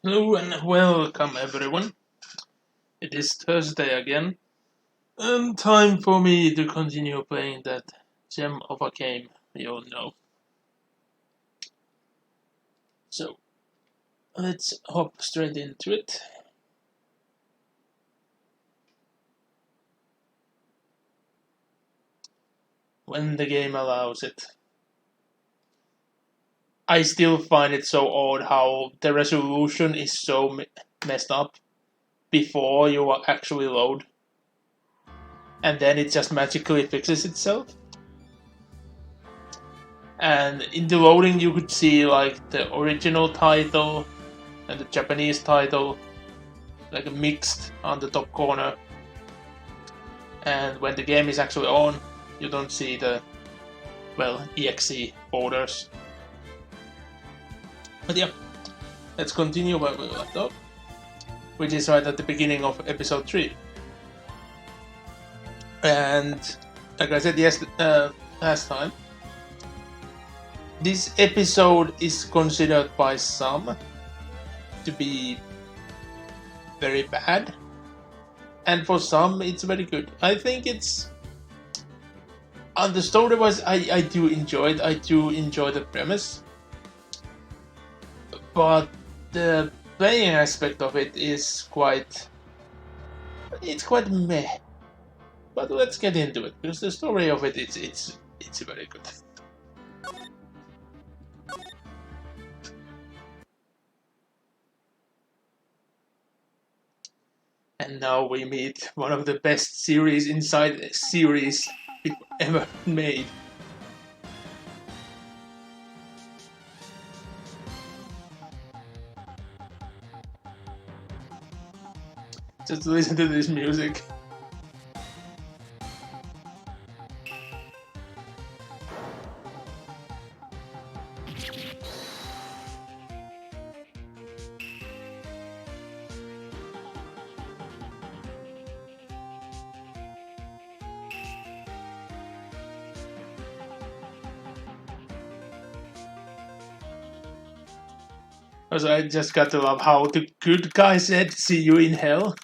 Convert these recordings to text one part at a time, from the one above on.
Hello and welcome everyone. It is Thursday again, and time for me to continue playing that gem of a game we all know. So, let's hop straight into it. When the game allows it. I still find it so odd how the resolution is so messed up before you actually load, and then it just magically fixes itself. And in the loading, you could see like the original title and the Japanese title, like mixed on the top corner. And when the game is actually on, you don't see the, exe folders. But yeah, let's continue where we left off, which is right at the beginning of episode 3. And like I said last time, this episode is considered by some to be very bad, and for some it's very good. I think it's on the story wise, I do enjoy it. I do enjoy the premise, but the playing aspect of it is quite meh. But let's get into it, because the story of it it's very good. And now we meet one of the best series inside a series ever made. Just listen to this music. Also, I just got to love how the good guy said, "See you in hell."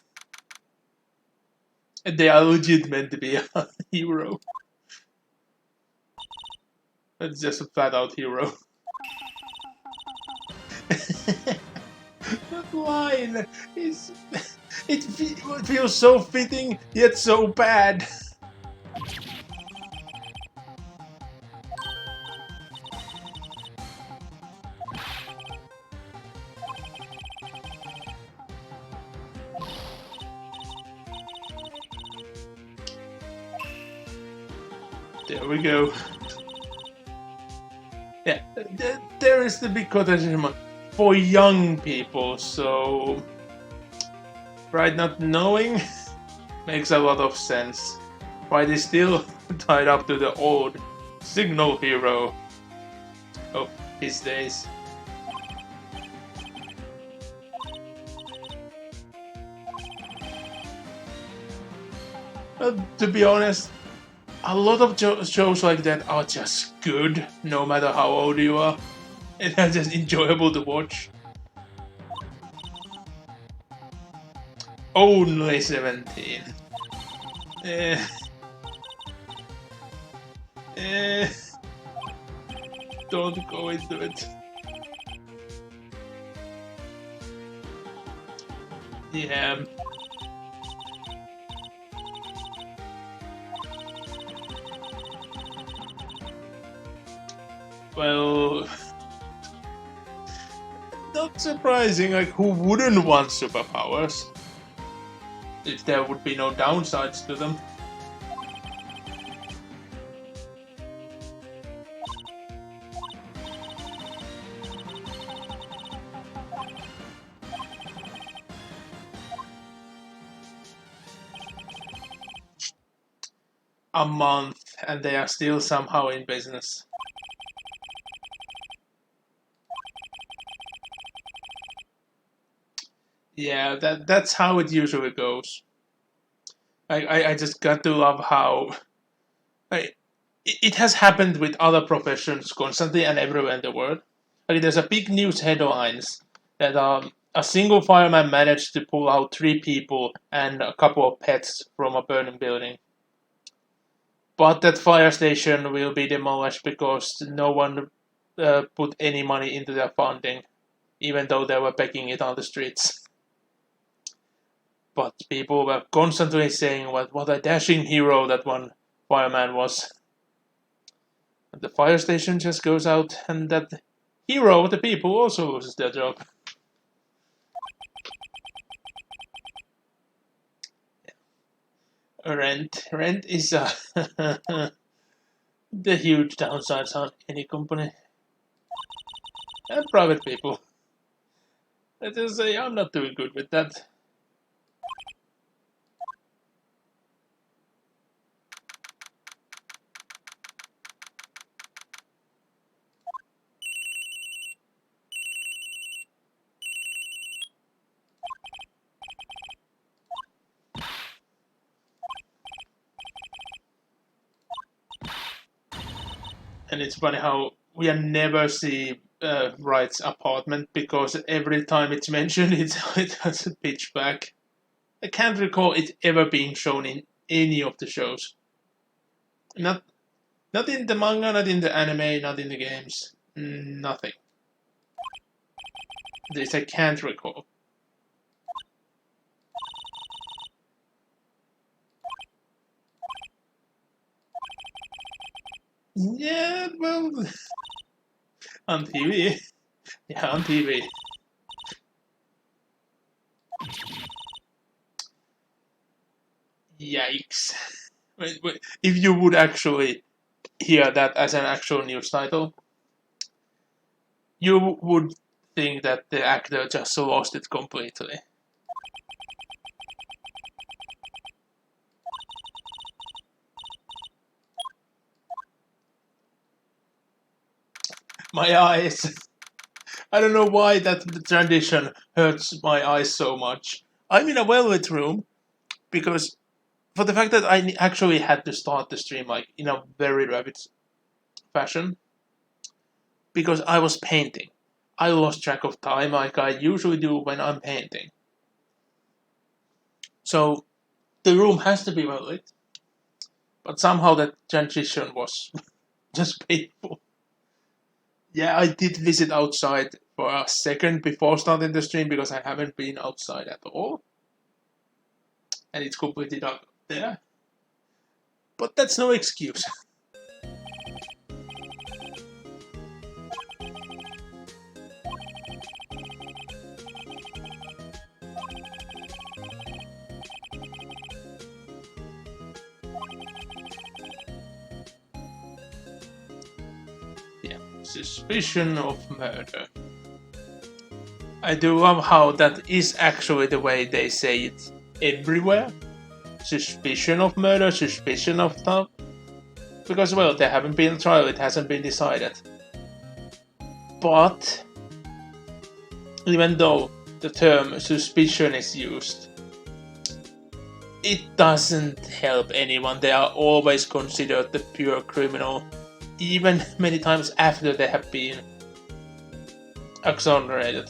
And they are legit meant to be a hero. That's just a flat out hero. That line is. It feels so fitting, yet so bad. There we go. Yeah, there is the big quotation for young people, so Wright not knowing makes a lot of sense. Wright is still tied up to the old signal hero of his days. To be honest, a lot of shows like that are just good, no matter how old you are. And they're just enjoyable to watch. Only 17. Don't go into it. Yeah. Well, not surprising, like who wouldn't want superpowers? If there would be no downsides to them. A month, and they are still somehow in business. Yeah, that's how it usually goes. I just got to love how it has happened with other professions constantly and everywhere in the world. Like there's a big news headlines that a single fireman managed to pull out 3 people and a couple of pets from a burning building. But that fire station will be demolished because no one put any money into their funding, even though they were begging it on the streets. But people were constantly saying what a dashing hero that one fireman was. And the fire station just goes out, and that hero of the people also loses their job. Rent is the huge downsides on any company and private people. I just say I'm not doing good with that. And it's funny how we never see Wright's apartment because every time it's mentioned, it has a pitch black. I can't recall it ever being shown in any of the shows. Not in the manga, not in the anime, not in the games. Nothing. This I can't recall. Yeah, well, on TV. Yeah, on TV. Yikes. If you would actually hear that as an actual news title, you would think that the actor just lost it completely. My eyes. I don't know why that transition hurts my eyes so much. I'm in a well-lit room because for the fact that I actually had to start the stream like in a very rapid fashion because I was painting. I lost track of time like I usually do when I'm painting. So the room has to be well lit, but somehow that transition was just painful. Yeah, I did visit outside for a second before starting the stream because I haven't been outside at all. And it's completely dark there. But that's no excuse. Yeah, suspicion of murder. I do love how that is actually the way they say it everywhere. Suspicion of murder, suspicion of stuff. Because, well, there haven't been a trial, it hasn't been decided. But, even though the term suspicion is used, it doesn't help anyone. They are always considered the pure criminal, even many times after they have been exonerated.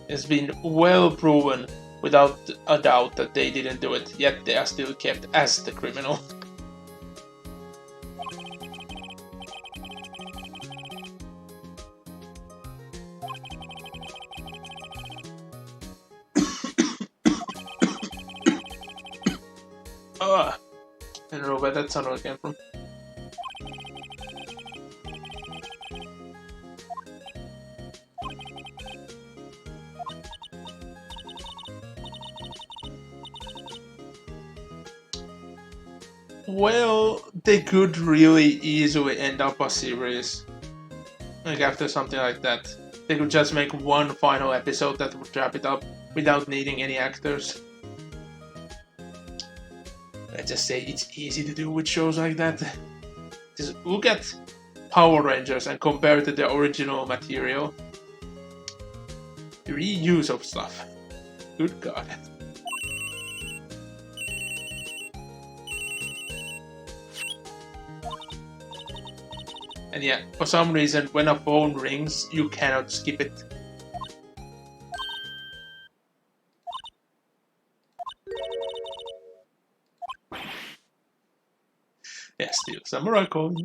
It's been well proven without a doubt that they didn't do it, yet they are still kept as the criminal. I don't know where that sound came from. Well, they could really easily end up a series. Like after something like that. They could just make one final episode that would wrap it up without needing any actors. Let's just say it's easy to do with shows like that. Just look at Power Rangers and compare it to the original material. The reuse of stuff. Good God. And yeah, for some reason, when a phone rings, you cannot skip it. Steel Samurai coin.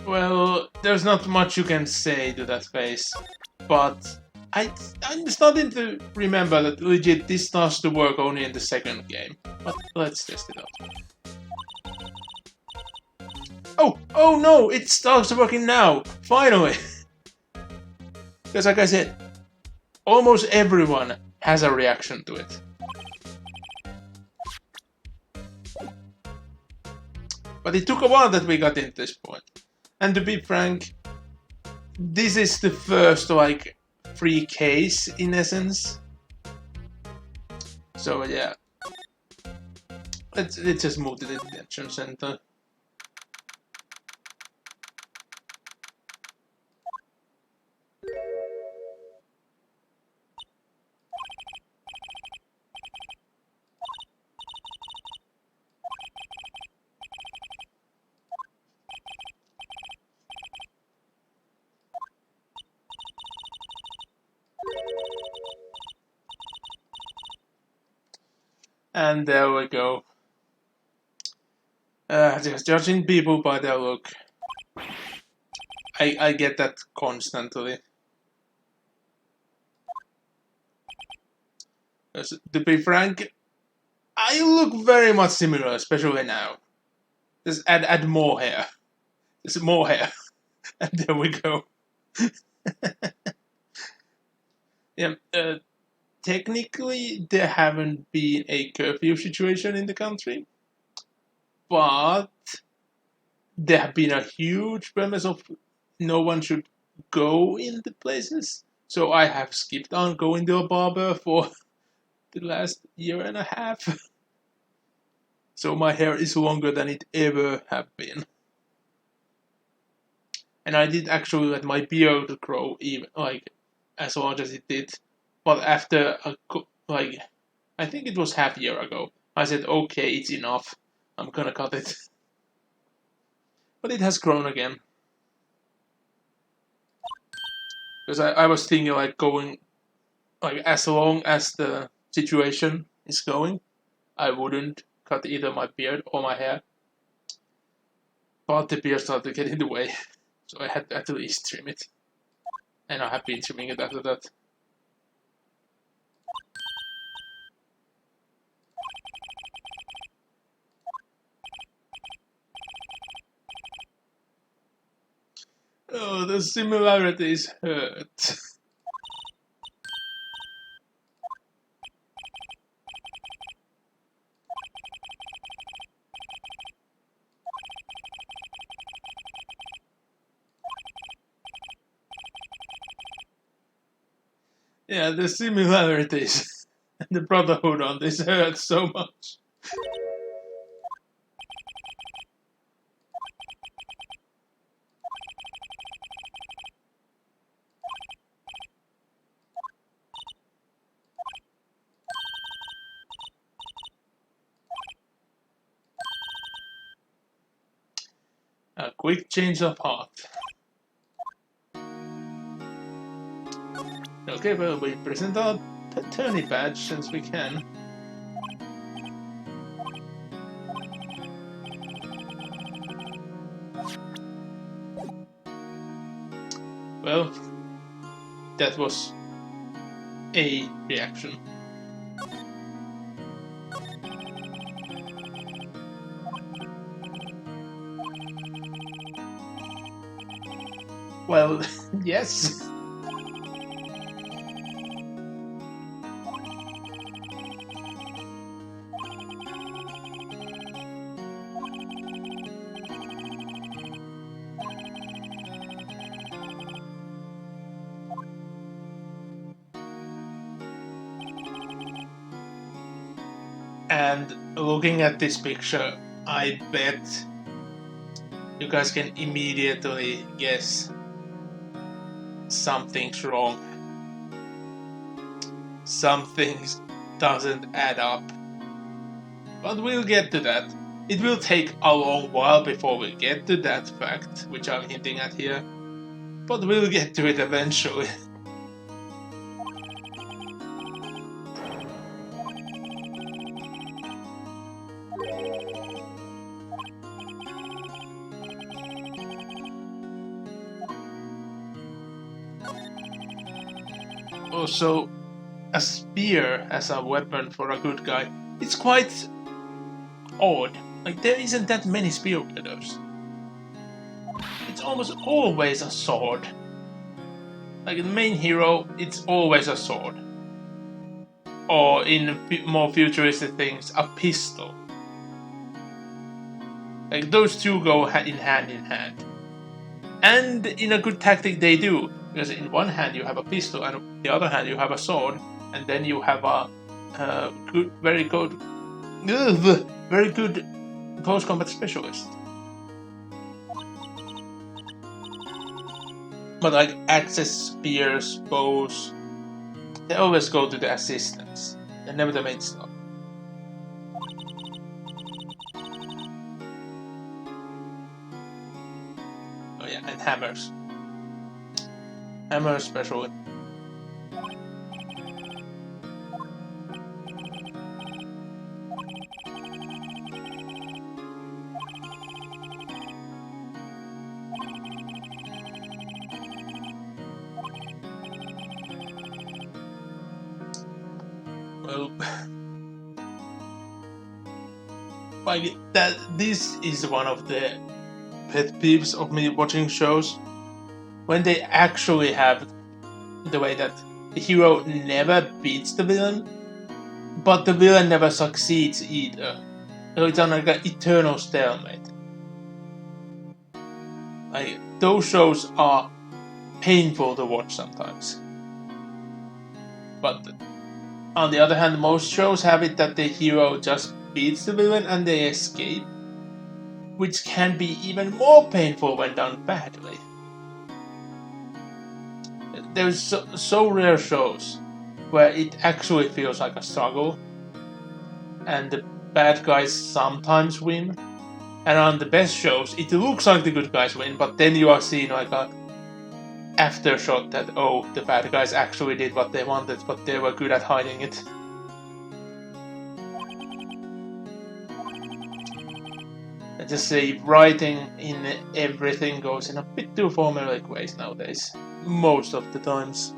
Well, there's not much you can say to that face, but I'm starting to remember that legit this starts to work only in the second game. But let's test it out. Oh no! It starts working now! Finally! Because like I said, almost everyone has a reaction to it. But it took a while that we got into this point. And to be frank, this is the first, like, free case, in essence. So, yeah. Let's just move to the detention center. And there we go. Just judging people by their look. I get that constantly. To be frank, I look very much similar, especially now. Just add more hair. Just more hair. And there we go. Yeah, technically there haven't been a curfew situation in the country, but there have been a huge premise of no one should go in the places. So I have skipped on going to a barber for the last year and a half. So my hair is longer than it ever have been. And I did actually let my beard grow even like as large as it did. But after I think it was half a year ago, I said, okay, it's enough. I'm gonna cut it. But it has grown again. Because I was thinking like going, like as long as the situation is going, I wouldn't cut either my beard or my hair. But the beard started to get in the way, so I had to at least trim it. And I have been trimming it after that. Oh, the similarities hurt. Yeah, the similarities and the brotherhood on this hurt so much. A quick change of heart. Okay, well, we present our attorney badge since we can. Well, that was a reaction. Well, yes. And looking at this picture, I bet you guys can immediately guess something's wrong. Something doesn't add up. But we'll get to that. It will take a long while before we get to that fact, which I'm hinting at here, but we'll get to it eventually. Also, a spear as a weapon for a good guy, it's quite odd. Like, there isn't that many spear wielders. It's almost always a sword. Like, the main hero, it's always a sword. Or in more futuristic things, a pistol. Like, those two go in hand. And in a good tactic they do, because in one hand you have a pistol and on the other hand you have a sword, and then you have a very good close combat specialist. But like axes, spears, bows, they always go to the assistants, and never the main stuff. Oh yeah, and hammers. Hammers especially. Well, like that. This is one of the pet peeves of me watching shows when they actually have the way that the hero never beats the villain, but the villain never succeeds either. So it's on like an eternal stalemate. Like, those shows are painful to watch sometimes. But on the other hand, most shows have it that the hero just beats the villain and they escape, which can be even more painful when done badly. There's so rare shows where it actually feels like a struggle, and the bad guys sometimes win. And on the best shows, it looks like the good guys win, but then you are seeing like a aftershot that, oh, the bad guys actually did what they wanted, but they were good at hiding it. I just say writing in everything goes in a bit too formulaic ways nowadays, most of the times.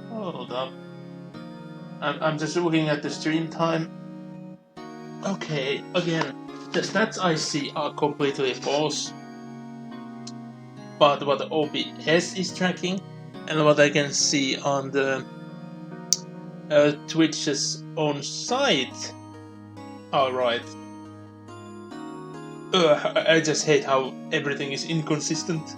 Hold up. I'm just looking at the stream time. Okay, again, the stats I see are completely false. But what the OBS is tracking, and what I can see on the Twitch's own site are right. I just hate how everything is inconsistent.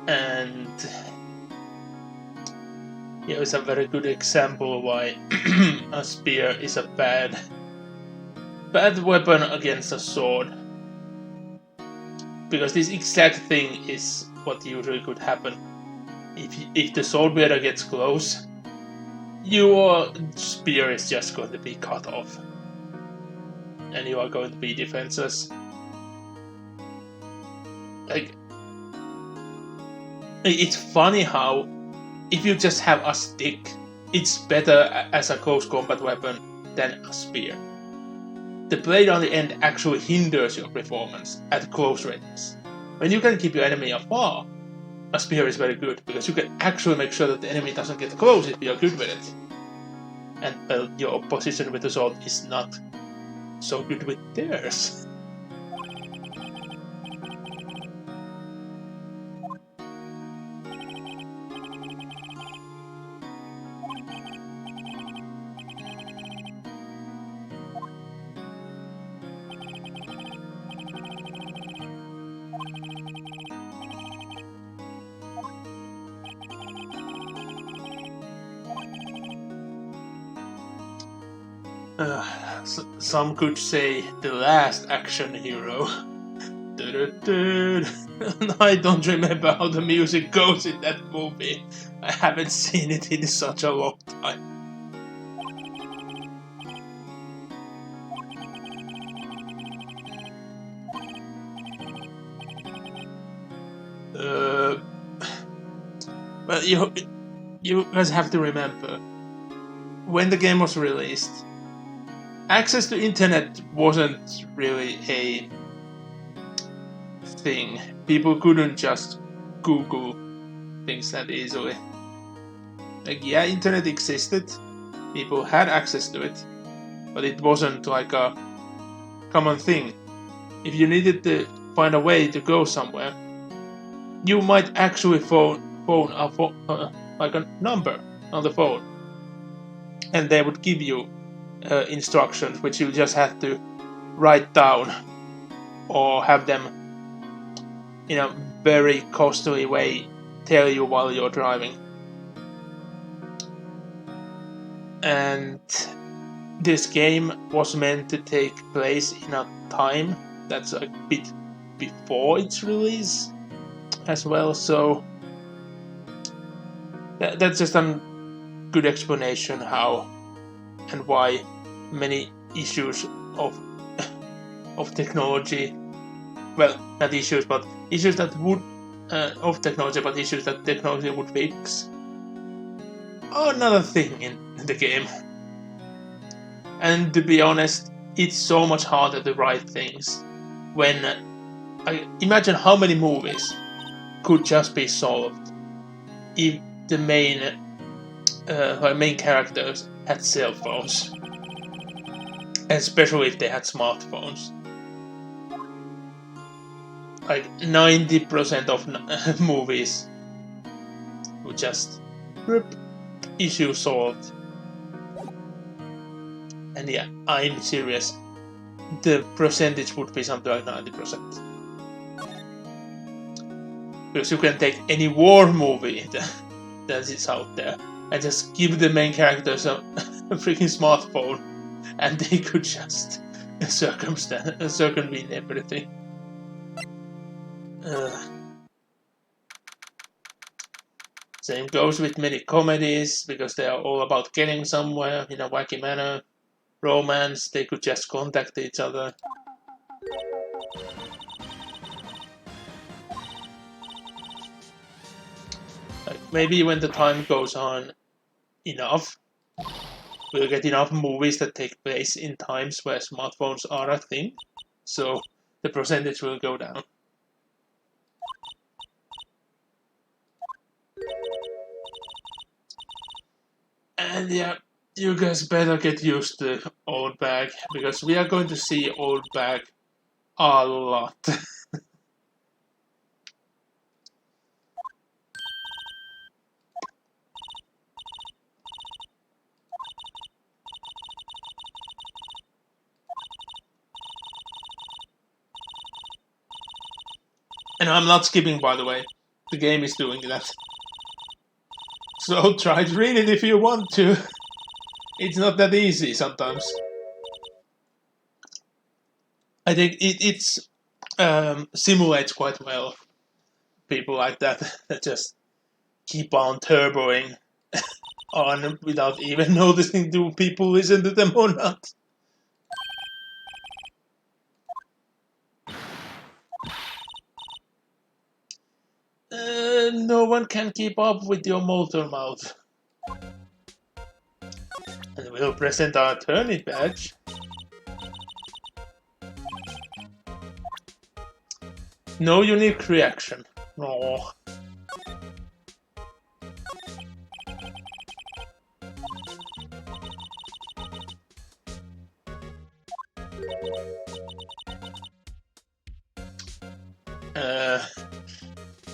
And here's a very good example why a spear is a bad weapon against a sword. Because this exact thing is what usually could happen. If the sword wielder gets close, your spear is just going to be cut off. And you are going to be defenseless. Like, it's funny how, if you just have a stick, it's better as a close combat weapon than a spear. The blade on the end actually hinders your performance at close ranges. When you can keep your enemy afar, a spear is very good, because you can actually make sure that the enemy doesn't get close if you're good with it. And well, your opposition with the sword is not so good with theirs. Some could say the last action hero. I don't remember how the music goes in that movie. I haven't seen it in such a long time. Well, you guys have to remember, when the game was released, access to internet wasn't really a thing. People couldn't just Google things that easily. Like, yeah, internet existed, people had access to it, but it wasn't like a common thing. If you needed to find a way to go somewhere, you might actually phone like a number on the phone, and they would give you instructions which you just had to write down or have them in a very costly way tell you while you're driving. And this game was meant to take place in a time that's a bit before its release as well, so that's just a good explanation how and why many issues of technology, well, not issues, but issues that would of technology, but issues that technology would fix, are not a thing in the game. And to be honest, it's so much harder to write things when I imagine how many movies could just be solved if the main characters had cell phones, especially if they had smartphones. Like 90% of movies would just issue solved. And yeah, I'm serious. The percentage would be something like 90%. Because you can take any war movie that is out there and just give the main characters a freaking smartphone, and they could just circumvent everything. Same goes with many comedies, because they are all about getting somewhere in a wacky manner. Romance, they could just contact each other. Like, maybe when the time goes on enough, we'll get enough movies that take place in times where smartphones are a thing, so the percentage will go down. And yeah, you guys better get used to Old Bag, because we are going to see Old Bag a lot. And I'm not skipping, by the way. The game is doing that. So try to read it if you want to. It's not that easy sometimes. I think it simulates quite well people like that just keep on turboing on without even noticing do people listen to them or not. No one can keep up with your motor mouth. And we'll present our attorney badge. No unique reaction. Oh.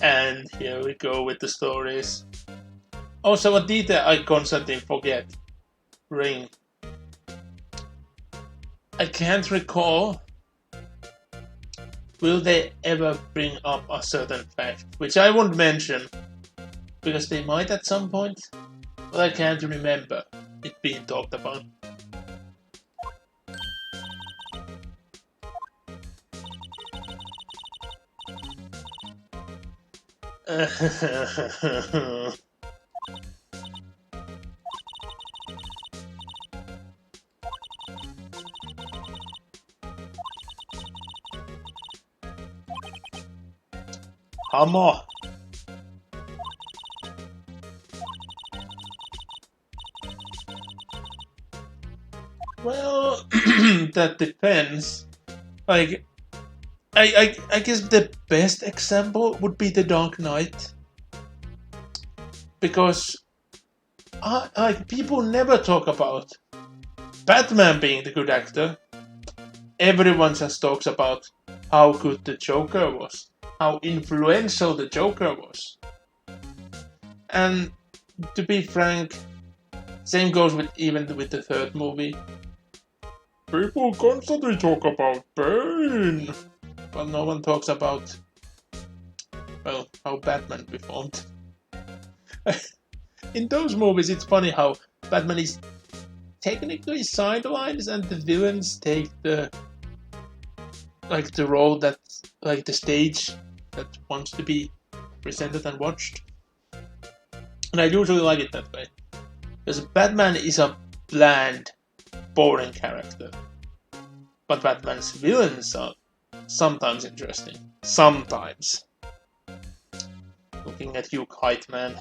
And here we go with the stories. Also, a detail I constantly forget. Ring. I can't recall. Will they ever bring up a certain fact, which I won't mention, because they might at some point, but I can't remember it being talked about. Hammer. Well, that depends. Like, I guess the best example would be The Dark Knight, because people never talk about Batman being the good actor. Everyone just talks about how good the Joker was, how influential the Joker was. And to be frank, same goes with even with the third movie. People constantly talk about Bane, but no one talks about, well, how Batman performed. In those movies, it's funny how Batman is technically sidelines and the villains take the role that, like, the stage that wants to be presented and watched. And I usually like it that way, because Batman is a bland, boring character, but Batman's villains are sometimes interesting. Sometimes. Looking at you, Kite Man.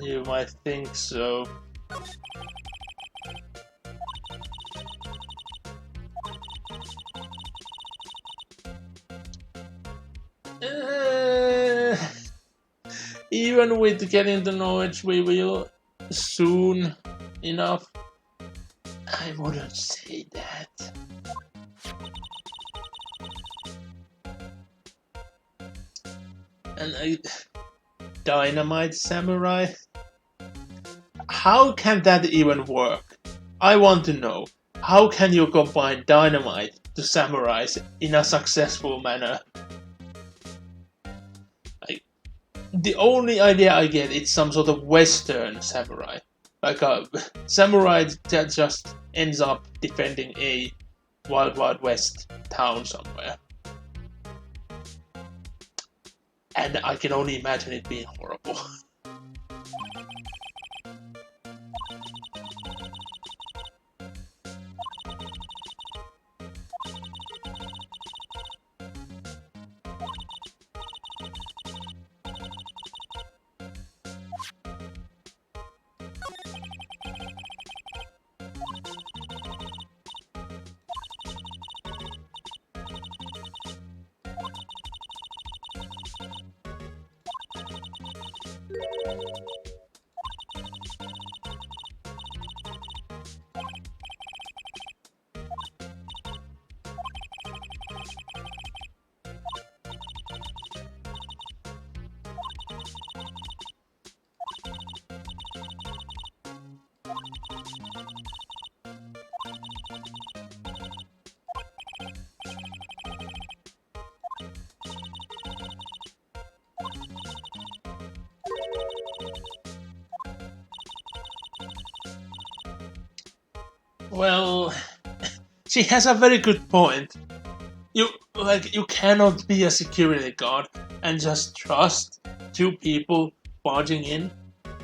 You might think so. Even with getting to know which we will soon enough, I wouldn't say that. And Dynamite Samurai? How can that even work? I want to know. How can you combine Dynamite to samurais in a successful manner? The only idea I get is some sort of Western samurai. Like a samurai that just ends up defending a Wild Wild West town somewhere. And I can only imagine it being horrible. Well, she has a very good point. You cannot be a security guard and just trust two people barging in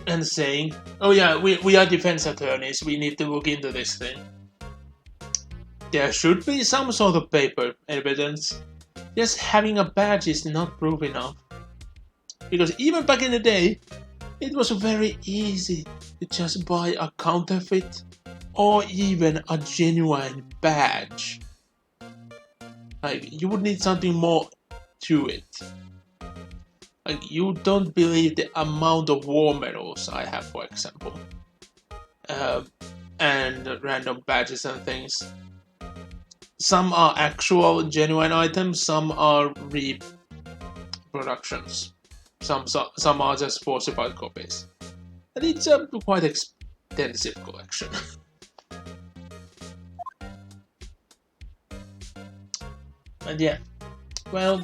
and saying, "Oh yeah, we are defense attorneys. We need to look into this thing." There should be some sort of paper evidence. Just having a badge is not proof enough. Because even back in the day, it was very easy to just buy a counterfeit or even a genuine badge. Like, you would need something more to it. Like, you don't believe the amount of war medals I have, for example. And random badges and things. Some are actual genuine items, some are reproductions. some are just falsified copies. And it's a quite extensive collection. And yeah, well,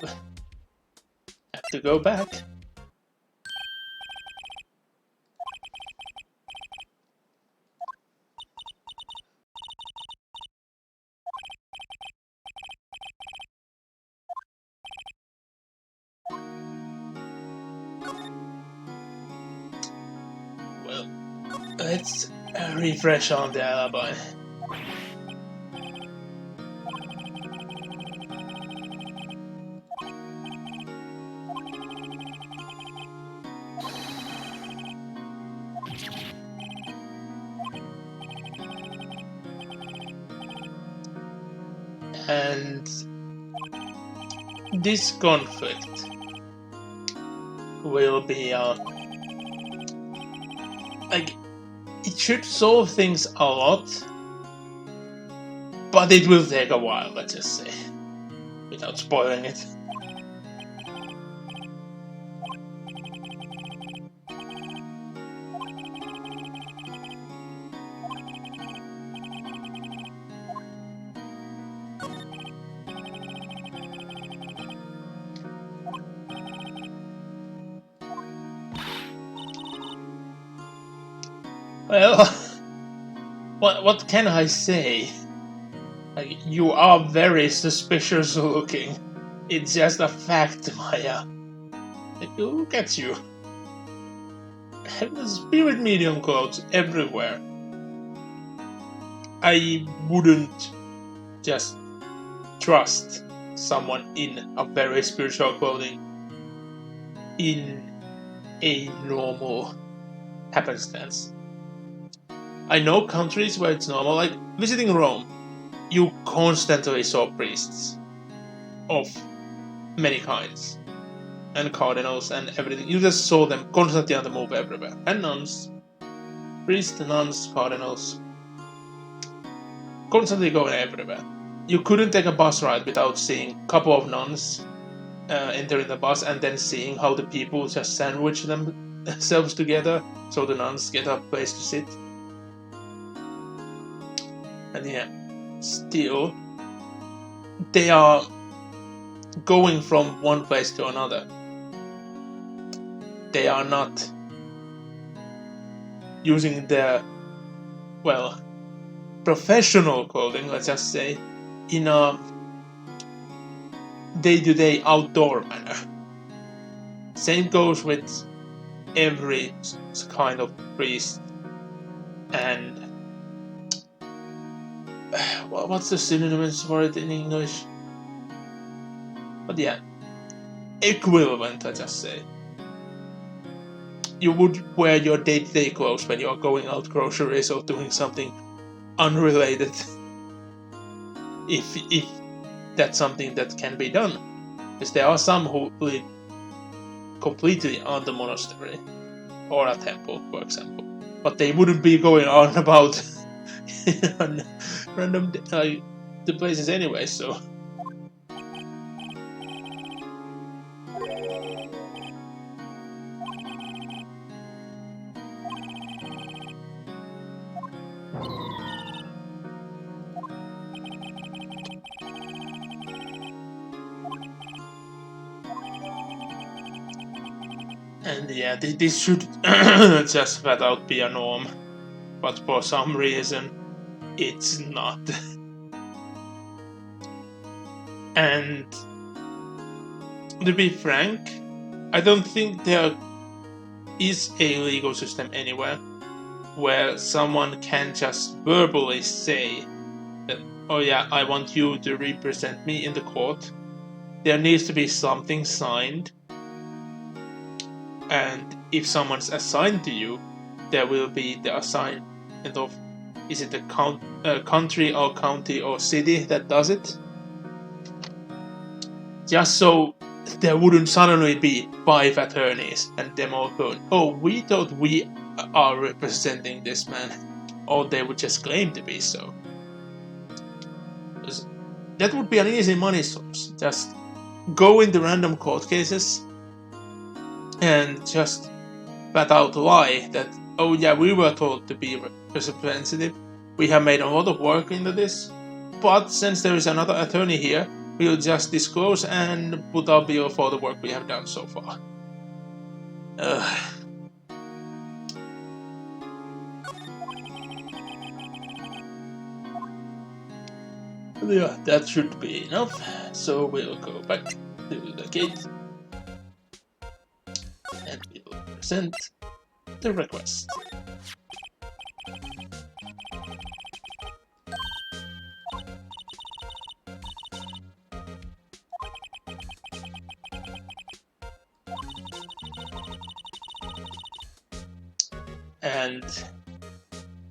have to go back. Well, let's refresh on the alibi. And this conflict will be like, it should solve things a lot, but it will take a while, let's just say, without spoiling it. Well, what can I say? Like, you are very suspicious looking. It's just a fact, Maya. Like, look at you. Have the spirit medium clothes everywhere. I wouldn't just trust someone in a very spiritual clothing in a normal happenstance. I know countries where it's normal, like visiting Rome, you constantly saw priests of many kinds, and cardinals and everything. You just saw them constantly on the move everywhere. And nuns. Priests, nuns, cardinals. Constantly going everywhere. You couldn't take a bus ride without seeing a couple of nuns entering the bus and then seeing how the people just sandwich themselves together so the nuns get a place to sit. And yeah, still, they are going from one place to another. They are not using their, well, professional clothing, let's just say, in a day-to-day outdoor manner. Same goes with every kind of priest and what's the synonyms for it in English? But yeah, equivalent, I just say. You would wear your day-to-day clothes when you are going out groceries or doing something unrelated, if that's something that can be done. Because there are some who live completely on the monastery or a temple, for example, but they wouldn't be going on about on random the places anyway. So and yeah, this should just flat out be a norm, but for some reason it's not. And to be frank, I don't think there is a legal system anywhere where someone can just verbally say that, oh yeah, I want you to represent me in the court. There needs to be something signed, and if someone's assigned to you, there will be the assignment of, is it the country or county or city that does it? Just so there wouldn't suddenly be 5 attorneys and them all going, oh, we thought we are representing this man, or they would just claim to be so. That would be an easy money source. Just go into random court cases, and just flat out lie that, oh yeah, we were told to be representative. We have made a lot of work into this, but since there is another attorney here, we'll just disclose and put our bill for the work we have done so far. Yeah, that should be enough. So we'll go back to the gate and we will present the request. And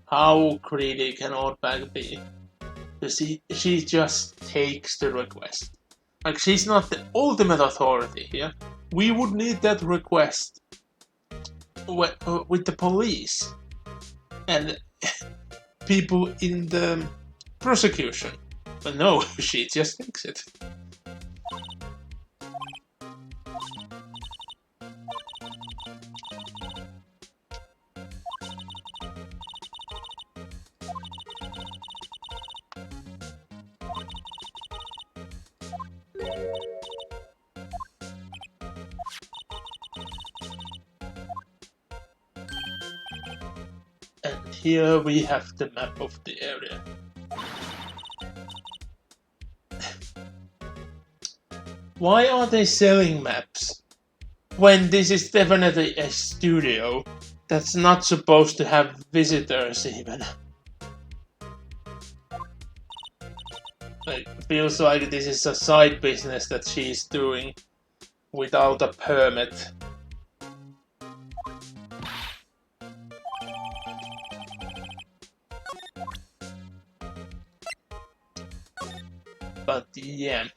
how greedy can Oddbag be? Because she just takes the request. Like, she's not the ultimate authority here. We would need that request with the police and people in the prosecution. But no, she just takes it. And here we have the map of the area. Why are they selling maps when this is definitely a studio that's not supposed to have visitors even? Like, feels like this is a side business that she's doing without a permit. But yeah,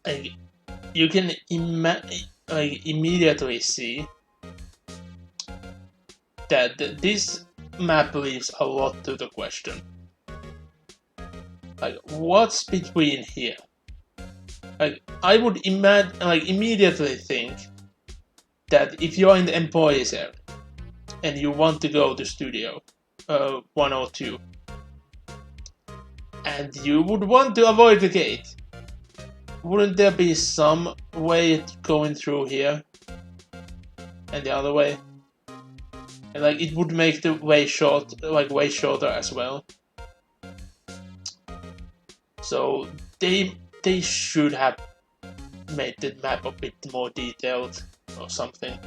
like, you can immediately see that this map leaves a lot to the question. Like, what's between here? Like, I would immediately think that if you're in the employees area and you want to go to Studio 102 and you would want to avoid the gate, wouldn't there be some way going through here and the other way? And like, it would make the way way shorter as well. So they should have made the map a bit more detailed or something.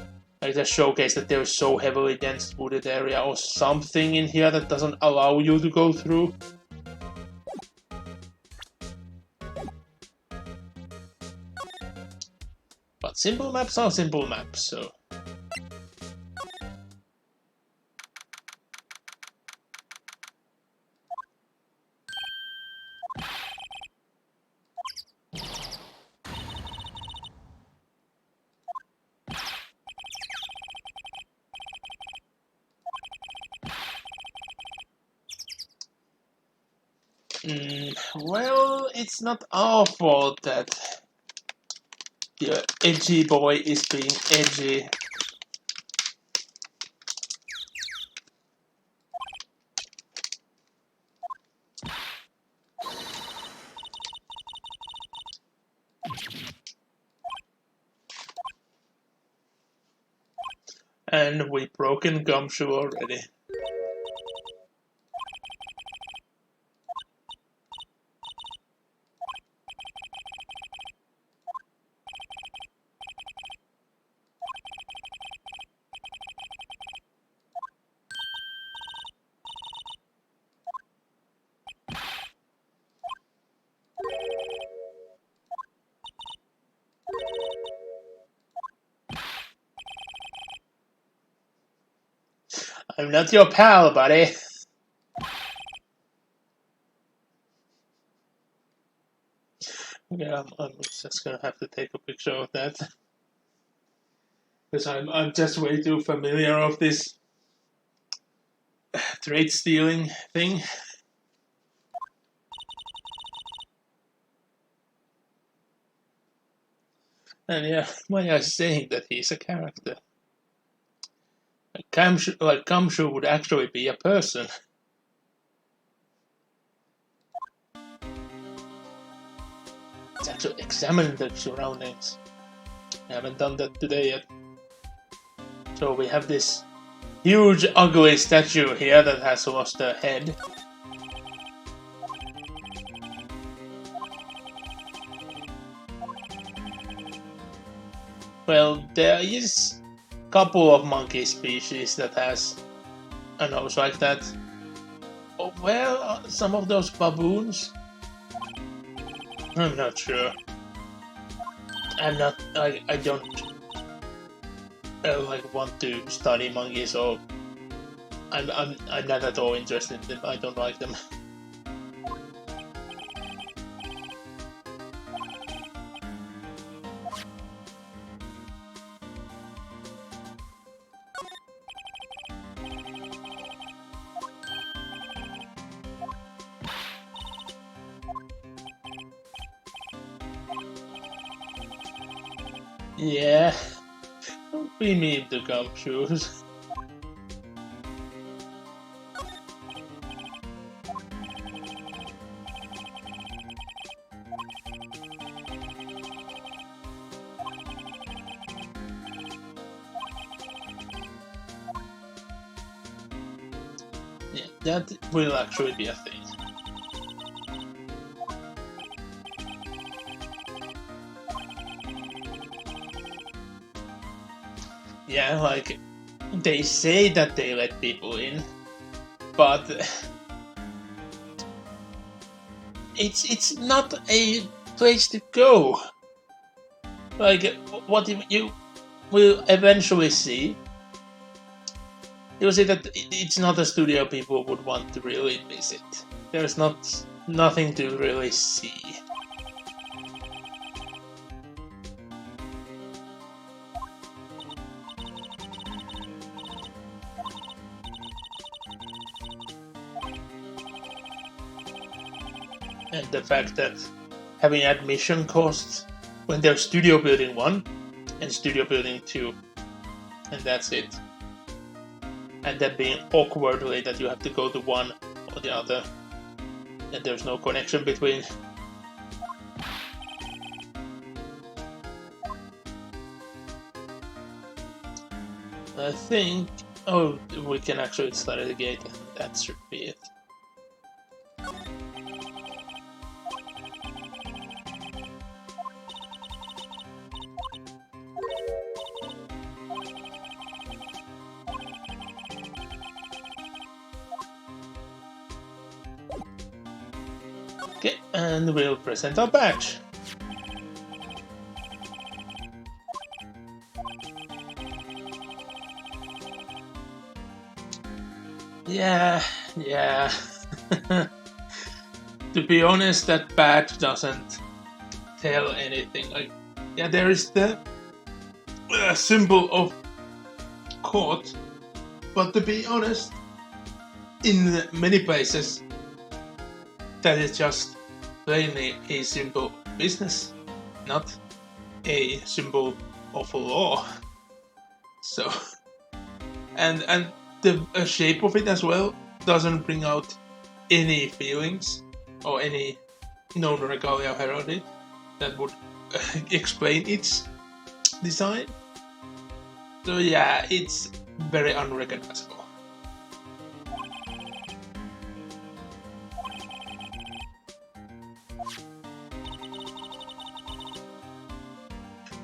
Like, they showcase that there is so heavily dense wooded area or something in here that doesn't allow you to go through. But simple maps are simple maps, so... well, it's not our fault that the edgy boy is being edgy. And we broken Gumshoe already. I'm not your pal, buddy. Yeah, I'm just gonna have to take a picture of that. Because I'm just way too familiar of this trade stealing thing. And yeah, Maya is saying that he's a character. Like Kamshu would actually be a person. Let's actually examine the surroundings. I haven't done that today yet. So we have this huge ugly statue here that has lost a head. Well, there is a couple of monkey species that has a nose like that. Oh, well, some of those baboons? I'm not sure. I don't like want to study monkeys, or I'm not at all interested in them. I don't like them. Yeah, don't be mean to gumshoes. Yeah, that will actually be a thing. Yeah, like, they say that they let people in, but it's not a place to go. Like, what you will eventually see, you'll see that it's not a studio people would want to really visit. There's nothing to really see. And the fact that having admission costs when there's Studio Building 1 and Studio Building 2, and that's it. And that being awkwardly that you have to go to one or the other, and there's no connection between. I think... oh, we can actually study the gate, and that should be it. Okay, and we'll present our badge. Yeah. To be honest, that badge doesn't tell anything. Like, yeah, there is the symbol of court, but to be honest, in many places, that is just plainly a symbol of business, not a symbol of law. So, and the shape of it as well doesn't bring out any feelings or any known regalia heraldry that would explain its design. So yeah, it's very unrecognizable.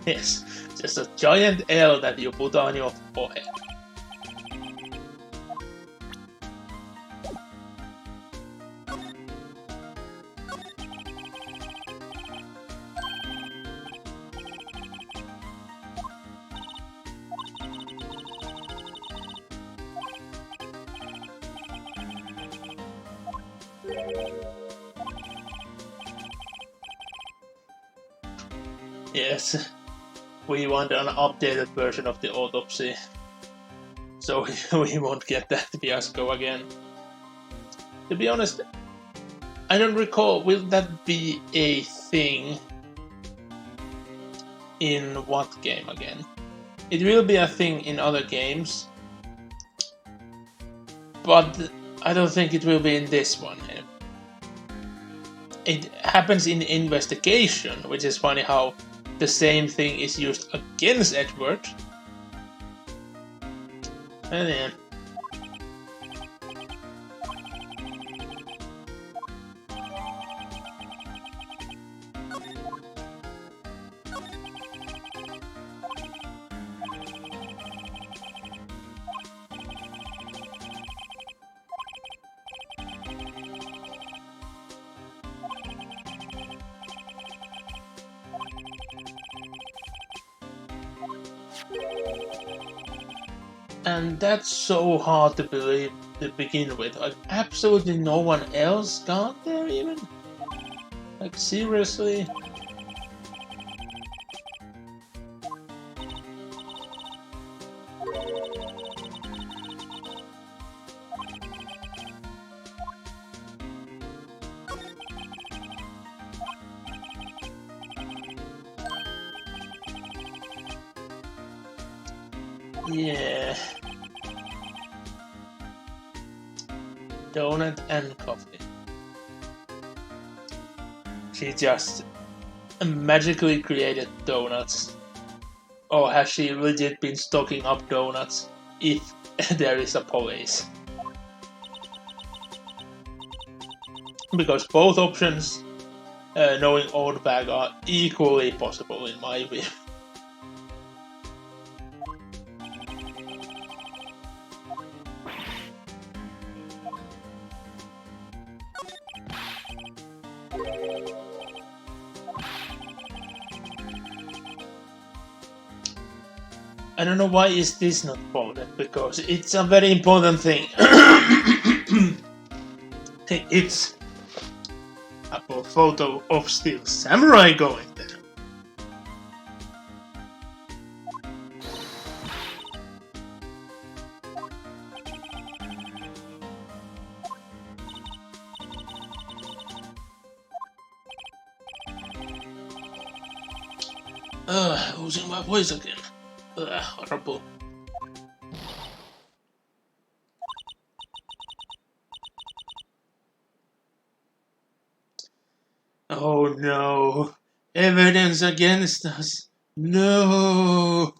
Yes, just a giant L that you put on your forehead. Yes, we want an updated version of the autopsy, so we won't get that fiasco again. To be honest, I don't recall, will that be a thing in what game again? It will be a thing in other games, but I don't think it will be in this one. It happens in Investigation, which is funny how the same thing is used against Edward. And yeah. And that's so hard to believe to begin with. Like, absolutely no one else got there even? Like, seriously? Yeah. Donut and coffee. She just magically created donuts. Or has she legit been stocking up donuts if there is a police? Because both options, knowing old bag, are equally possible in my view. I don't know why is this not folded, because it's a very important thing. It's a photo of Steel Samurai going there. Losing my voice again. Horrible. Oh no. Evidence against us. No.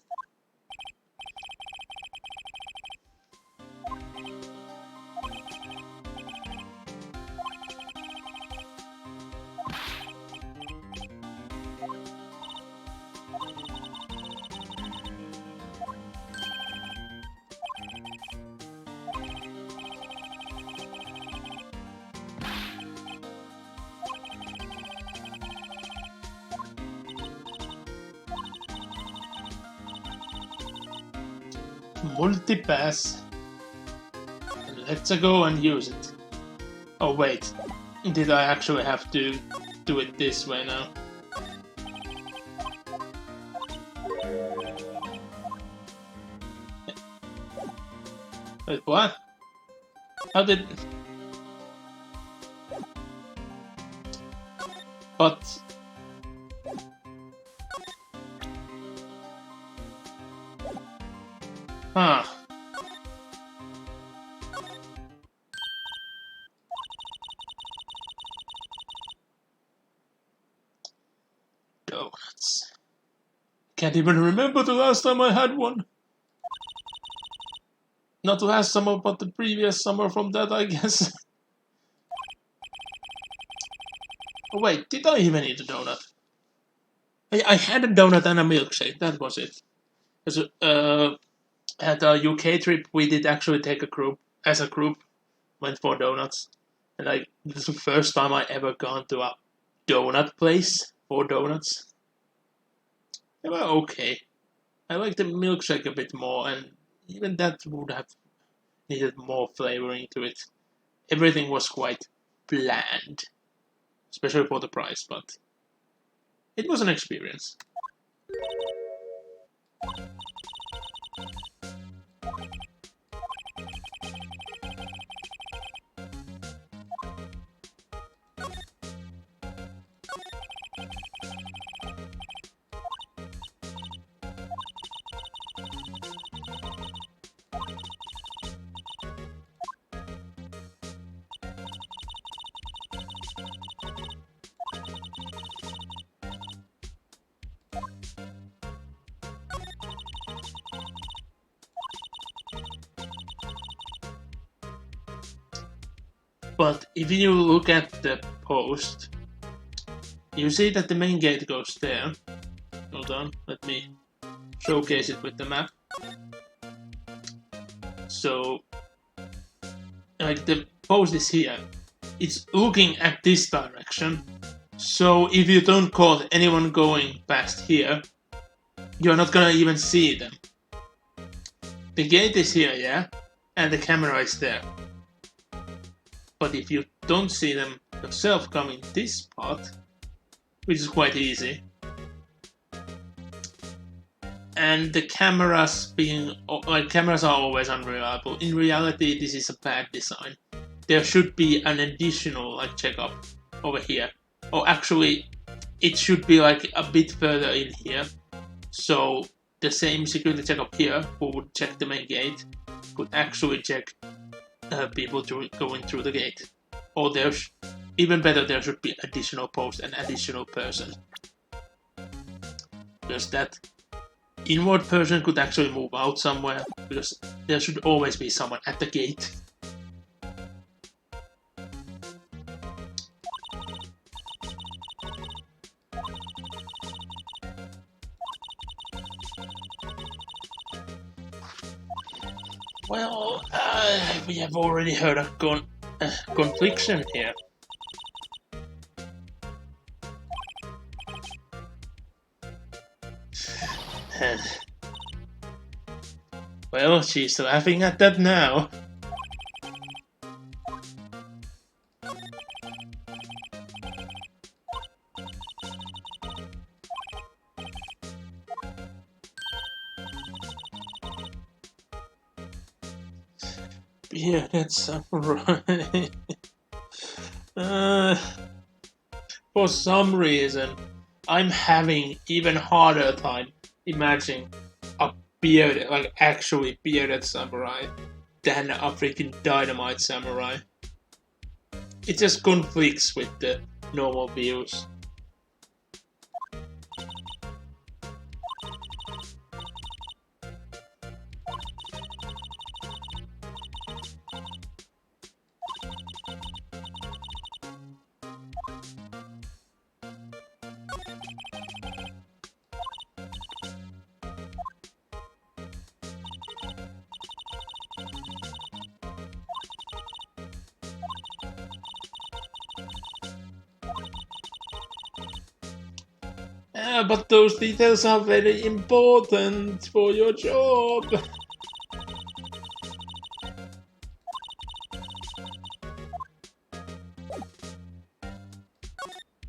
Multipass. Let's go and use it. Oh wait, did I actually have to do it this way now? Wait, what? How did... But... Huh. Donuts. Can't even remember the last time I had one. Not last summer, but the previous summer from that, I guess. Oh wait, did I even eat a donut? I had a donut and a milkshake, that was it. Because at a UK trip, we did actually take a group, as a group, went for donuts. And like, this is the first time I ever gone to a donut place for donuts. They were okay. I like the milkshake a bit more, and even that would have needed more flavoring to it. Everything was quite bland, especially for the price, but it was an experience. But if you look at the post, you see that the main gate goes there. Hold on, let me showcase it with the map. So, like the post is here. It's looking at this direction. So if you don't call anyone going past here, you're not gonna even see them. The gate is here, yeah? And the camera is there. But if you don't see them yourself coming this part, which is quite easy, and the cameras cameras are always unreliable. In reality, this is a bad design. There should be an additional checkup over here. Or actually, it should be a bit further in here. So the same security checkup here, who would check the main gate, could actually check people going through the gate. Or even better, there should be additional post and additional person. Because that inward person could actually move out somewhere, because there should always be someone at the gate. Well, we have already heard of confliction here. Well, she's laughing at that now. Yeah, that's right. For some reason, I'm having even harder time imagining a bearded, actually bearded samurai than a freaking dynamite samurai. It just conflicts with the normal views. But those details are very important for your job.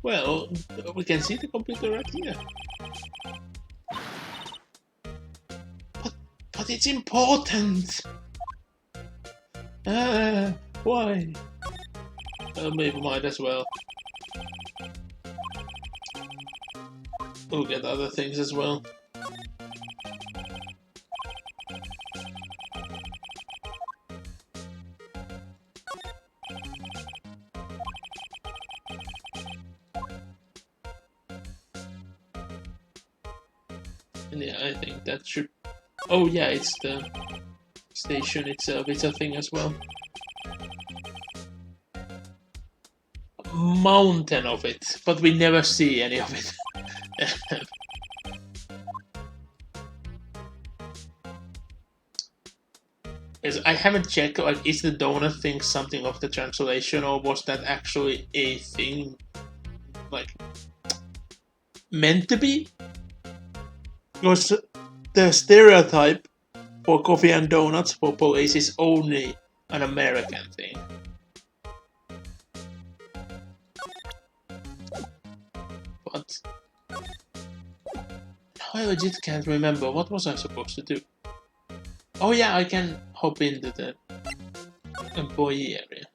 Well, we can see the computer right here. But it's important. Why? Maybe might as well. We'll get other things as well. And yeah, I think that should... Oh yeah, it's the station itself. It's a thing as well. A mountain of it, but we never see any of it. Yes, I haven't checked, is the donut thing something of the translation, or was that actually a thing, meant to be? Because the stereotype for coffee and donuts for police is only an American thing. But I legit can't remember. What was I supposed to do? Oh yeah, I can hop into the employee area.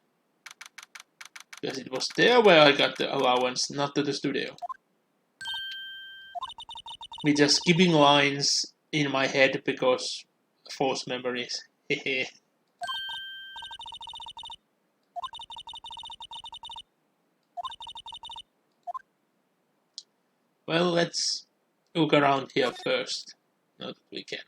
Because it was there where I got the allowance, not to the studio. Me just skipping lines in my head because false memories. Hehe. Well, let's look around here first. Now that we can.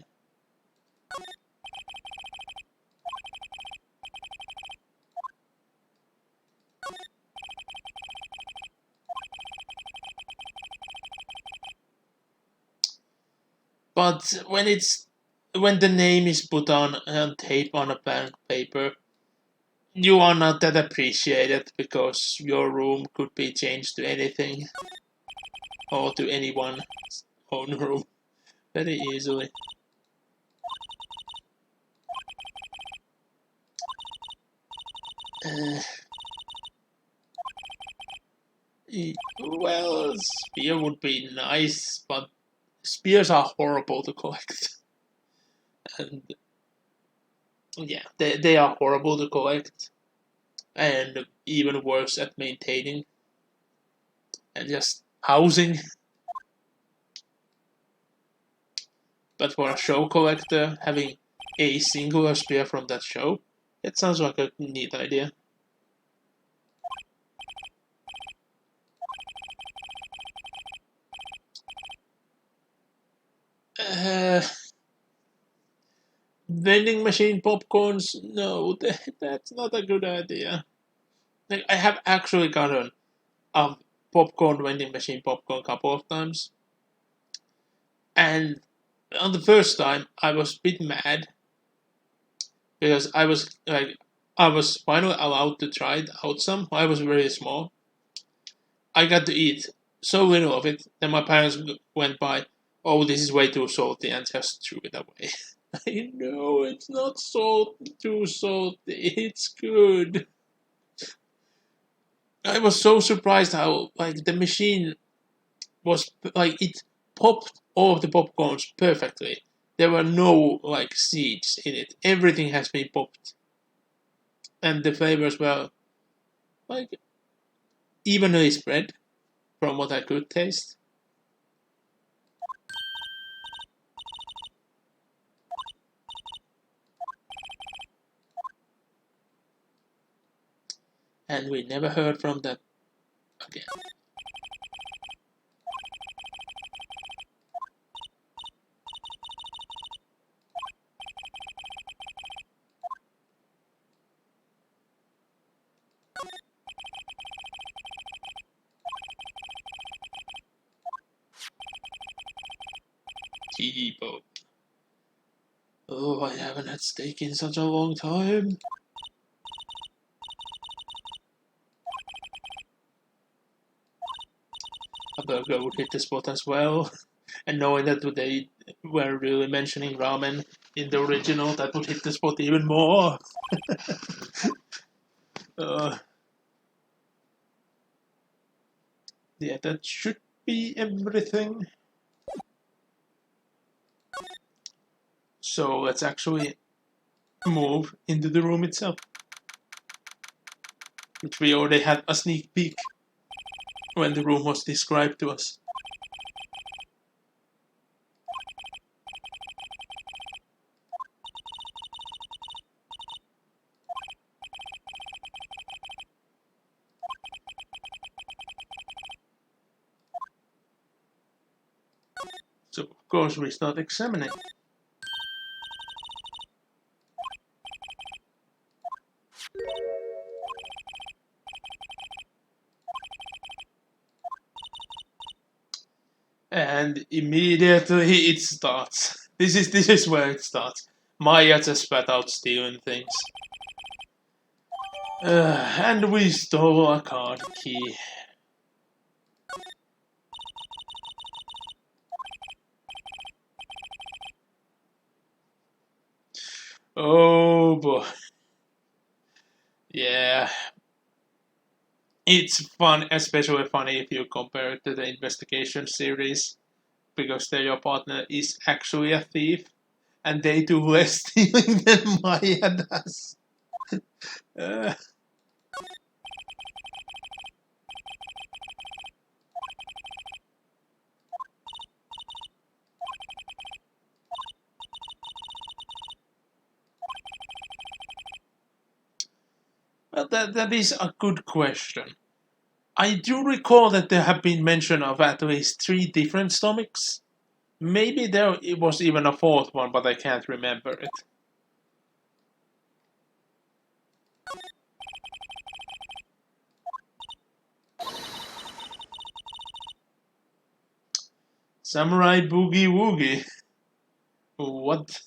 But when the name is put on tape on a blank paper, you are not that appreciated because your room could be changed to anything or to anyone's own room very easily. Uh, well, spear would be nice, but spears are horrible to collect. And yeah, they are horrible to collect. And even worse at maintaining and just housing. But for a show collector, having a singular spear from that show, it sounds like a neat idea. Vending machine popcorns? No, that's not a good idea. Like, I have actually gotten a popcorn vending machine popcorn a couple of times, and on the first time I was a bit mad because I was finally allowed to try it out some. I was very small. I got to eat so little of it that my parents went by, oh, this is way too salty, and just threw it away. I know it's not too salty, it's good. I was so surprised how like the machine was like it popped all of the popcorns perfectly. There were no like seeds in it. Everything has been popped, and the flavors were like evenly spread from what I could taste. And we never heard from that again. T-Boat. Oh, I haven't had steak in such a long time. A burger would hit the spot as well. And knowing that they were really mentioning ramen in the original, that would hit the spot even more. uh, yeah, that should be everything. So let's actually move into the room itself, which we already had a sneak peek when the room was described to us. So of course we start examining. And immediately it starts. This is where it starts. Maya just spat out stealing things. And we stole a card key. Oh boy. Yeah. It's fun, especially funny if you compare it to the investigation series, because there your partner is actually a thief, and they do less stealing than Maya does. Uh, well, that is a good question. I do recall that there have been mention of at least 3 different stomachs. Maybe there it was even a fourth one, but I can't remember it. Samurai Boogie Woogie. What?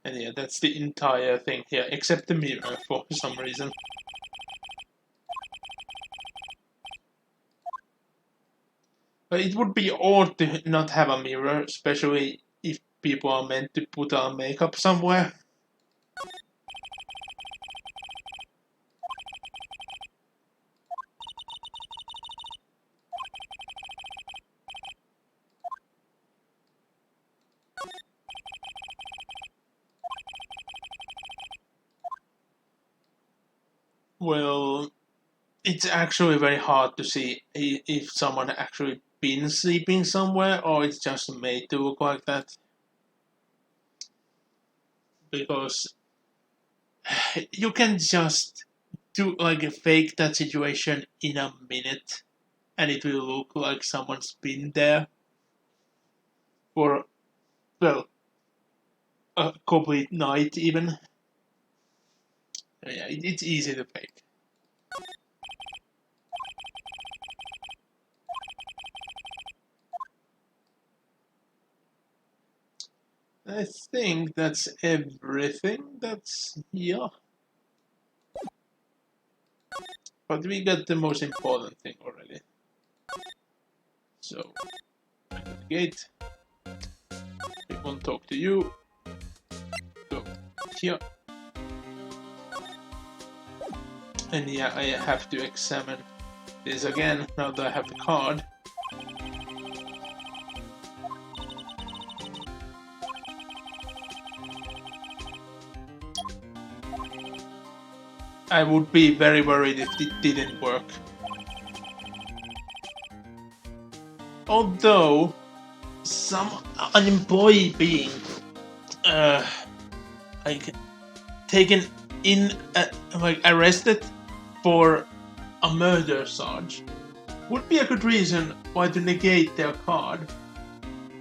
And yeah, that's the entire thing here, except the mirror for some reason. But it would be odd to not have a mirror, especially if people are meant to put on makeup somewhere. Well, it's actually very hard to see if someone actually been sleeping somewhere or it's just made to look like that. Because you can just do like a fake that situation in a minute and it will look like someone's been there for, well, a complete night even. Yeah, it's easy to fake. I think that's everything that's here. But we got the most important thing already. So, at the gate. We won't talk to you. Go here. And yeah, I have to examine this again now that I have the card. I would be very worried if it didn't work. Although, an employee being like taken in, like arrested for a murder charge would be a good reason why to negate their card.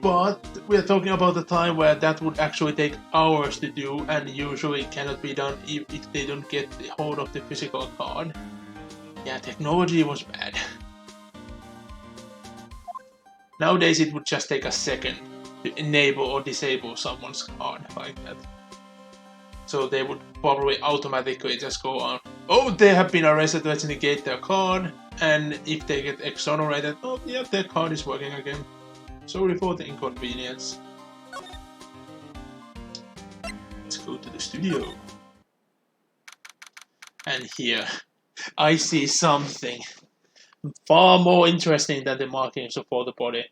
But we're talking about a time where that would actually take hours to do and usually cannot be done if they don't get the hold of the physical card. Yeah, technology was bad. Nowadays it would just take a second to enable or disable someone's card like that. So they would probably automatically just go on, oh, they have been arrested, let's negate their card, and if they get exonerated, oh yeah, their card is working again. Sorry for the inconvenience. Let's go to the studio. And here, I see something far more interesting than the markings for the body.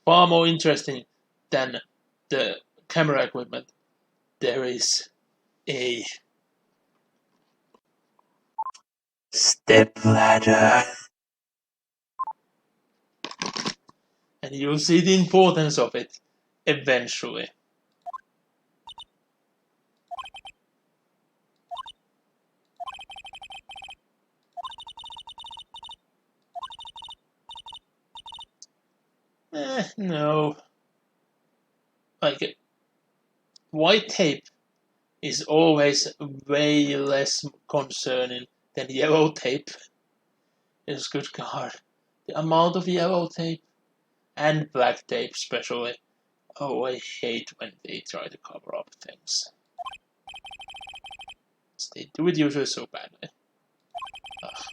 Far more interesting than the camera equipment. There is a step ladder. And you'll see the importance of it eventually. No. Like, white tape is always way less concerning than yellow tape. It's good God. The amount of yellow tape and black tape especially. Oh, I hate when they try to cover up things. They do it usually so badly. Ugh.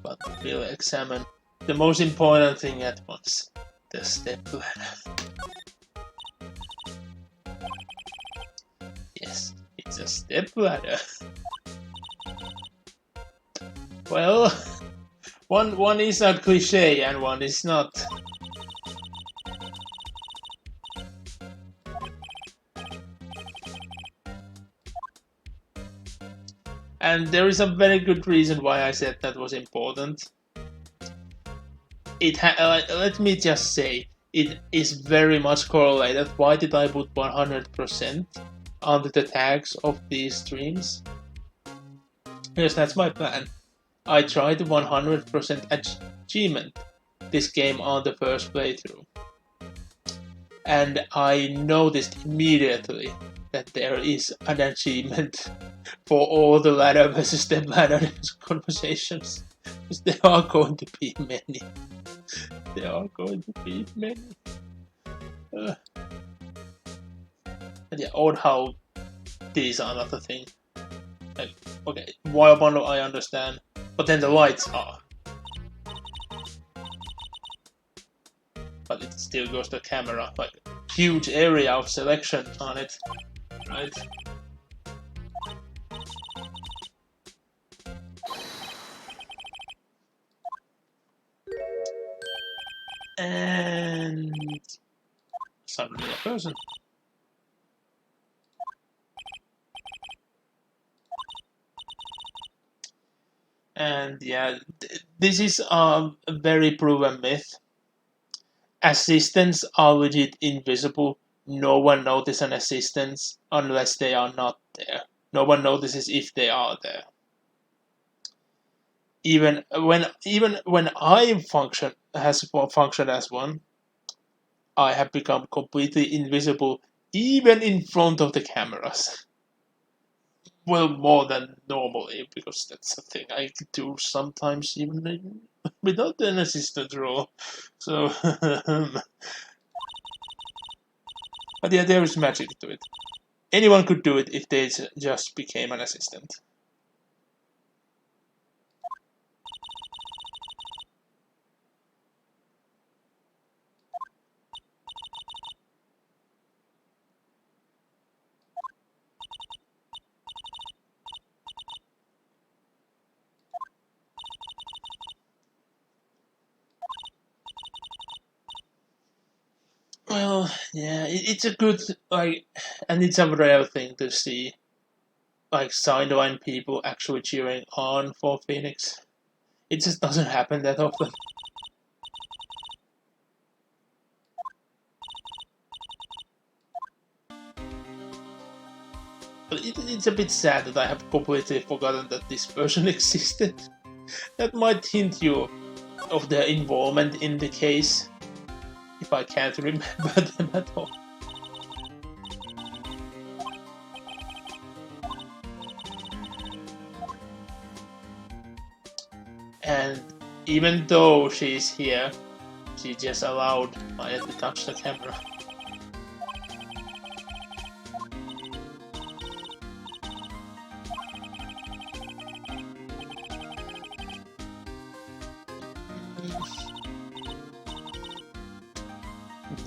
But we'll examine the most important thing at once. The step ladder. Yes, it's a step ladder. Well, one is a cliche and one is not. And there is a very good reason why I said that was important. Let me just say, it is very much correlated. Why did I put 100% under the tags of these streams? Because that's my plan. I tried 100% achievement this game on the first playthrough. and I noticed immediately that there is an achievement for all the ladder versus step ladder conversations. Because there are going to be many. There are going to be many. And yeah, odd how these are not a thing. Like, okay, wire bundle I understand, but then the lights are. But it still goes to camera, like huge area of selection on it, right? And suddenly a person. And yeah, this is a very proven myth. Assistants are legit invisible. No one notices an assistant unless they are not there. No one notices if they are there. Even when I functioned as one, I have become completely invisible, even in front of the cameras. Well, more than normally, because that's a thing I do sometimes, even without an assistant role. So, but yeah, there is magic to it. Anyone could do it if they just became an assistant. Well, yeah, it's a good and it's a rare thing to see, sideline people actually cheering on for Phoenix. It just doesn't happen that often. But it's a bit sad that I have completely forgotten that this person existed. That might hint you of their involvement in the case, if I can't remember them at all. And even though she's here, she just allowed Maya to touch the camera.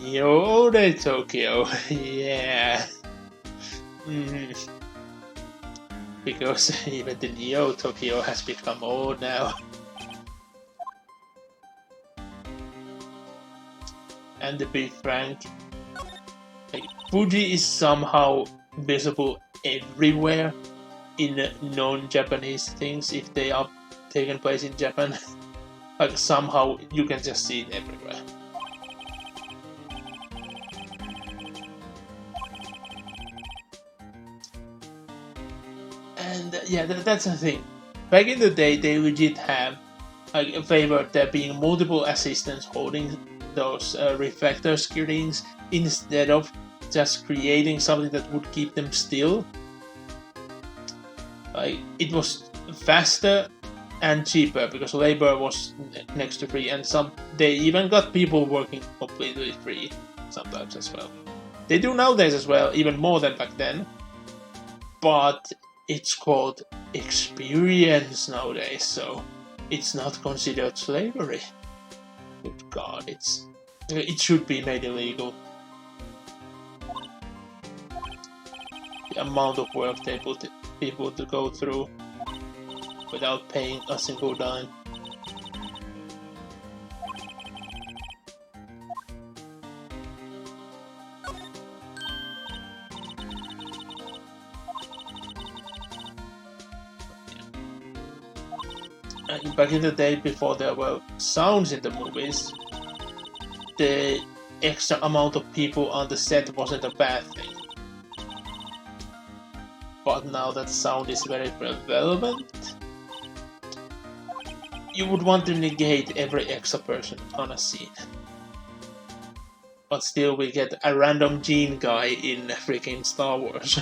Neo de Tokyo, yeah. Because even the Neo Tokyo has become old now. And to be frank, Fuji is somehow visible everywhere in non-Japanese things if they are taken place in Japan. Somehow you can just see it everywhere. And yeah, that's the thing. Back in the day, they legit have favored there being multiple assistants holding those reflector screens instead of just creating something that would keep them still. It was faster and cheaper because labor was next to free, and they even got people working completely free sometimes as well. They do nowadays as well, even more than back then. But it's called experience nowadays, so it's not considered slavery. Good God, it should be made illegal. The amount of work they put people to go through without paying a single dime. And back in the day, before there were sounds in the movies, the extra amount of people on the set wasn't a bad thing. But now that sound is very relevant, you would want to negate every extra person on a scene. But still, we get a random gene guy in freaking Star Wars.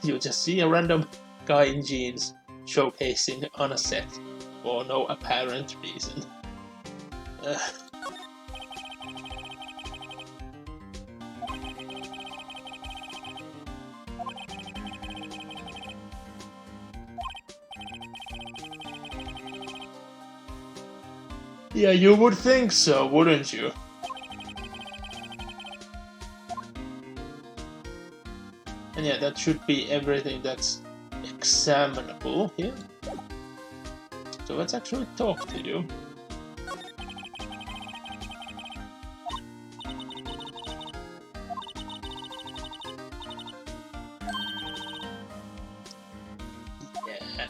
You just see a random guy in jeans showcasing on a set for no apparent reason. Yeah, you would think so, wouldn't you? And yeah, that should be everything that's examinable here. So let's actually talk to you. Yeah.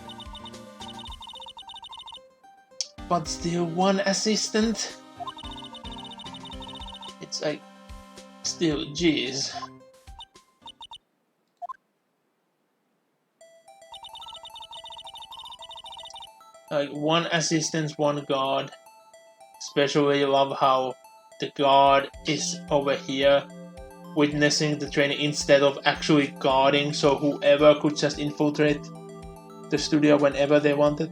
But still one assistant? It's like, still, geez. Like, one assistant, one guard. Especially love how the guard is over here witnessing the training instead of actually guarding, so whoever could just infiltrate the studio whenever they wanted.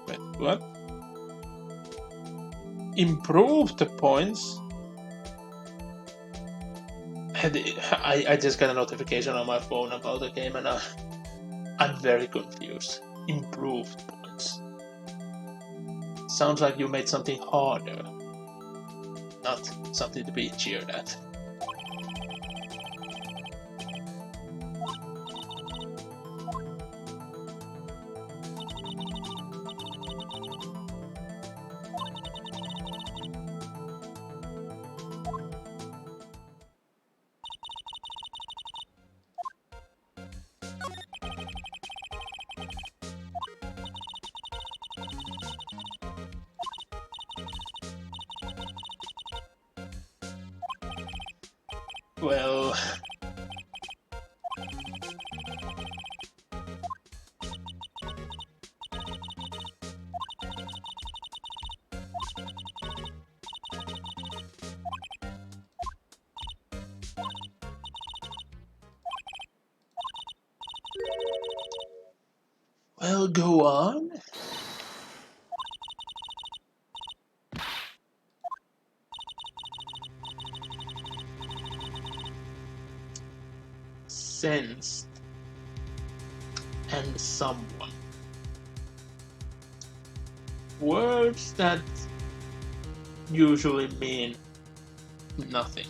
Wait, what? Improve the points? I just got a notification on my phone about the game and I'm very confused. Improved points. Sounds like you made something harder. Not something to be cheered at. Well... Well, go on. Sensed. And someone. Words that usually mean nothing.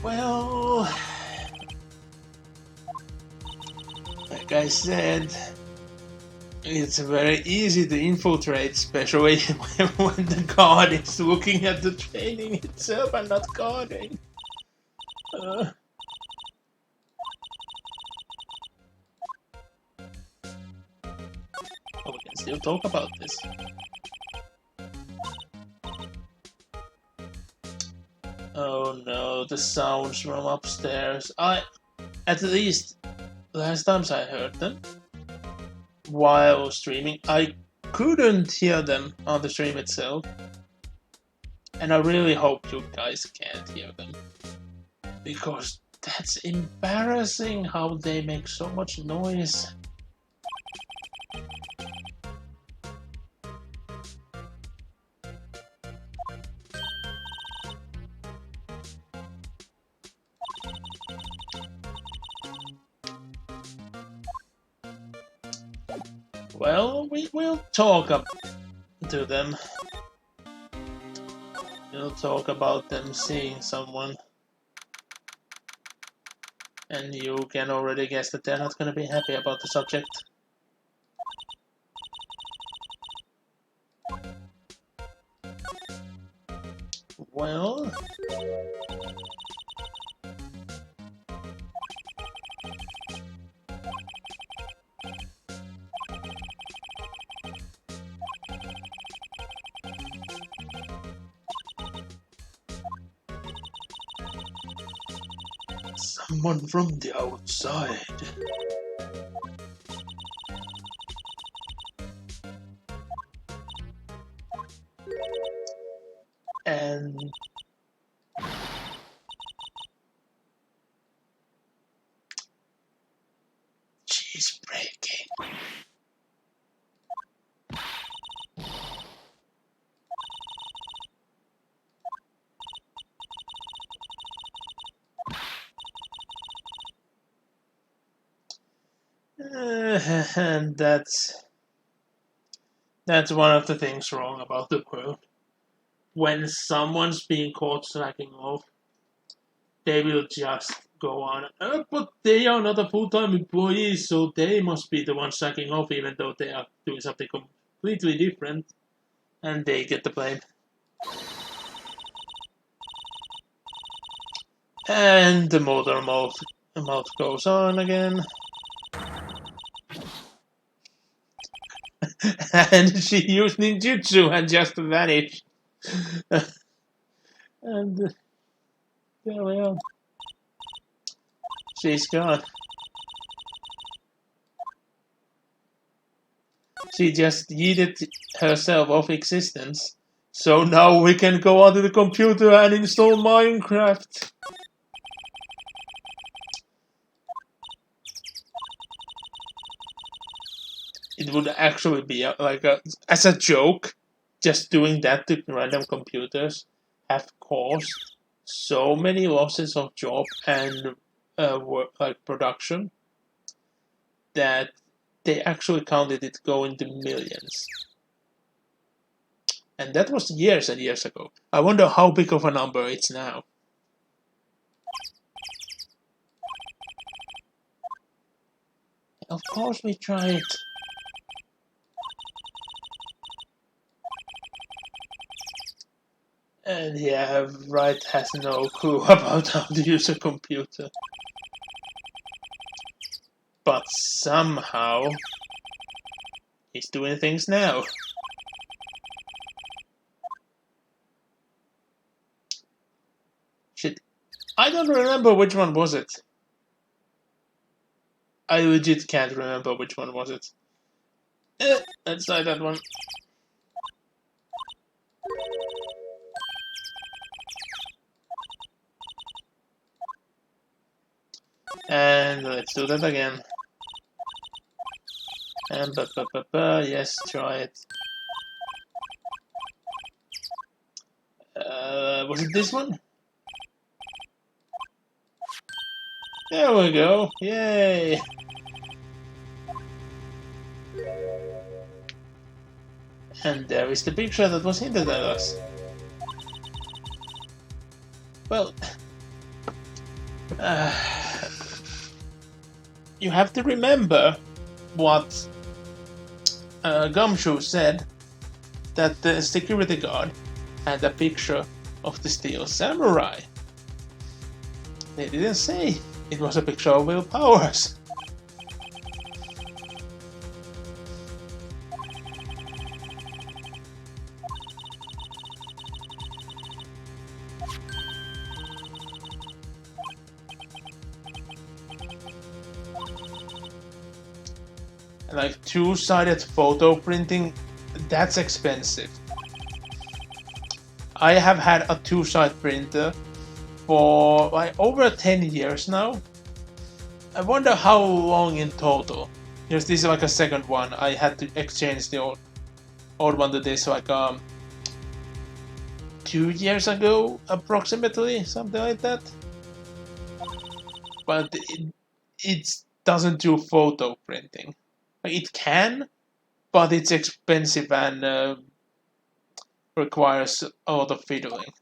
Well, like I said, it's very easy to infiltrate, especially when the guard is looking at the training itself and not guarding. Oh, we can still talk about this. Oh no, the sounds from upstairs. At least, last times I heard them while streaming, I couldn't hear them on the stream itself. And I really hope you guys can't hear them. Because that's embarrassing how they make so much noise. Well, we will talk to them. We'll talk about them seeing someone. And you can already guess that they're not going to be happy about the subject. Well... Someone from the outside. And she's breaking. And that's one of the things wrong about the world. When someone's being caught slacking off, they will just go on. But they are not a full-time employee, so they must be the ones slacking off, even though they are doing something completely different, and they get the blame. And the motor mouth goes on again. And she used ninjutsu and just vanished. And there we are. She's gone. She just yeeted herself off existence. So now we can go onto the computer and install Minecraft. It would actually be as a joke, just doing that to random computers have caused so many losses of job and production that they actually counted it going to millions. And that was years and years ago. I wonder how big of a number it's now. Of course we try it. And yeah, Wright has no clue about how to use a computer. But somehow, he's doing things now. Shit, I don't remember which one was it. I legit can't remember which one was it. Let's try that one. And let's do that again. And yes, try it. Was it this one? There we go. Yay! And there is the picture that was hinted at us. Well, you have to remember what Gumshoe said, that the security guard had a picture of the Steel Samurai. They didn't say it was a picture of Will Powers. Like two-sided photo printing, that's expensive. I have had a two-side printer for like over 10 years now. I wonder how long in total. Because this is like a second one. I had to exchange the old one to this like 2 years ago, approximately, something like that. But it doesn't do photo printing. It can, but it's expensive and requires a lot of fiddling.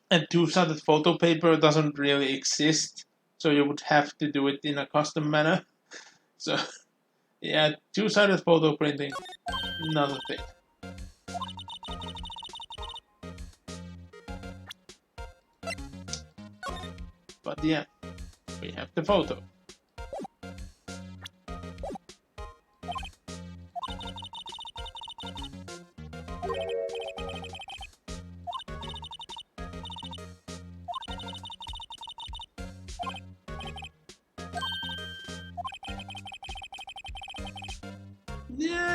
And two-sided photo paper doesn't really exist, so you would have to do it in a custom manner. So, yeah, two-sided photo printing, not a thing. But yeah, we have the photo.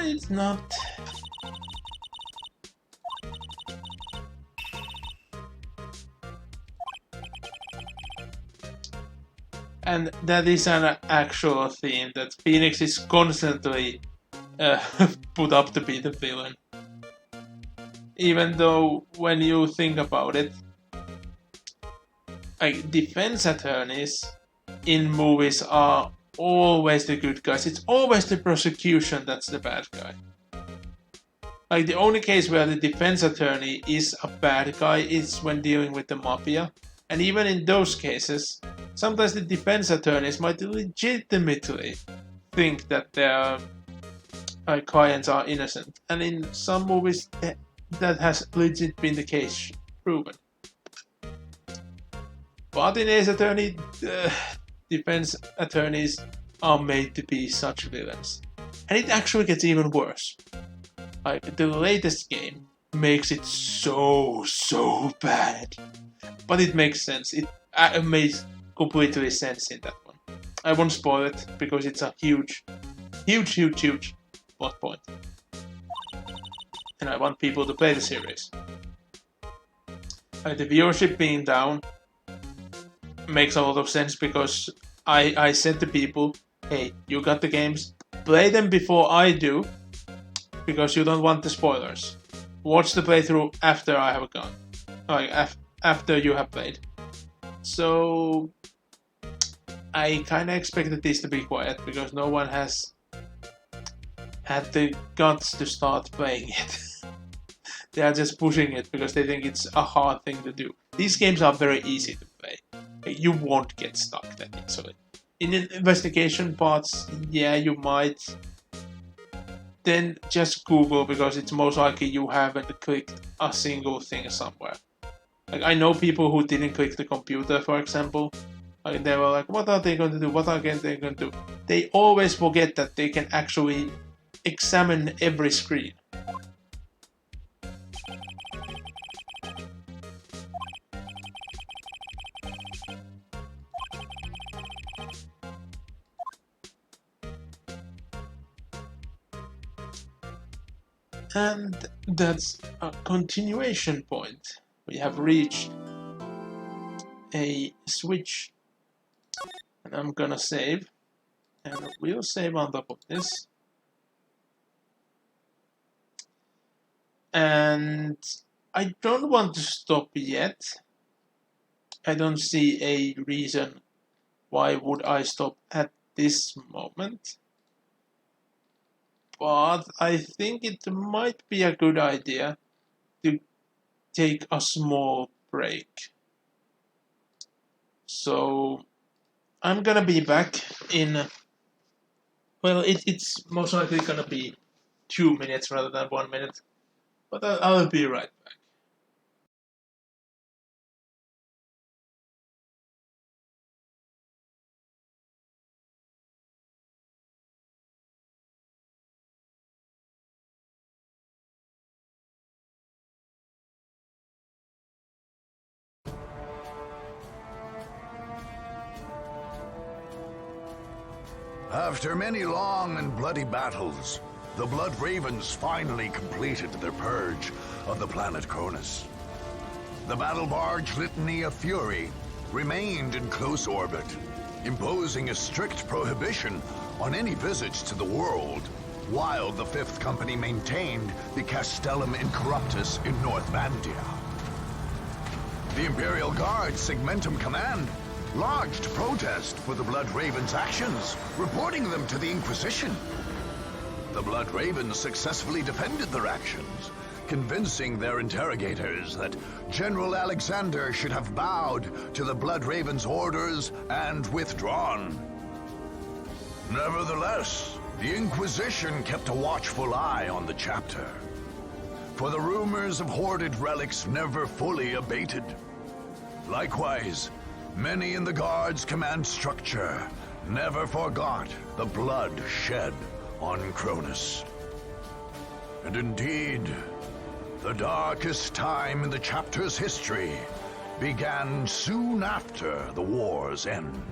it's not. And that is an actual theme that Phoenix is constantly put up to be the villain. Even though, when you think about it, like defense attorneys in movies are always the good guys. It's always the prosecution that's the bad guy. Like the only case where the defense attorney is a bad guy is when dealing with the mafia. And even in those cases, sometimes the defense attorneys might legitimately think that their clients are innocent. And in some movies, that has legit been the case, proven. But in Ace Attorney, defense attorneys are made to be such villains. And it actually gets even worse. Like, the latest game makes it so bad. But it makes sense. It makes completely sense in that one. I won't spoil it because it's a huge plot point. And I want people to play the series. The viewership being down makes a lot of sense because I said to people, hey, you got the games, play them before I do, because you don't want the spoilers. Watch the playthrough after I have gone. Like, after you have played. So I kinda expected this to be quiet because no one has had the guts to start playing it. They are just pushing it because they think it's a hard thing to do. These games are very easy to play. You won't get stuck that easily. In investigation parts, yeah, you might. Then just Google, because it's most likely you haven't clicked a single thing somewhere. Like, I know people who didn't click the computer, for example. Like, they were like, what are they going to do? What are they going to do? They always forget that they can actually examine every screen. And that's a continuation point. We have reached a switch. And I'm gonna save. And we'll save on top of this. And I don't want to stop yet. I don't see a reason why would I stop at this moment. But I think it might be a good idea to take a small break. So I'm gonna be back in, well, it's most likely gonna be 2 minutes rather than 1 minute, but I'll be right back. After many long and bloody battles, the Blood Ravens finally completed their purge of the planet Cronus. The battle barge Litany of Fury remained in close orbit, imposing a strict prohibition on any visits to the world, while the Fifth Company maintained the Castellum Incorruptus in North Vandia. The Imperial Guard Segmentum Command lodged protest for the Blood Ravens' actions, reporting them to the Inquisition. The Blood Ravens successfully defended their actions, convincing their interrogators that General Alexander should have bowed to the Blood Ravens' orders and withdrawn. Nevertheless, the Inquisition kept a watchful eye on the chapter, for the rumors of hoarded relics never fully abated. Likewise, many in the Guard's command structure never forgot the blood shed on Cronus. And indeed, the darkest time in the chapter's history began soon after the war's end.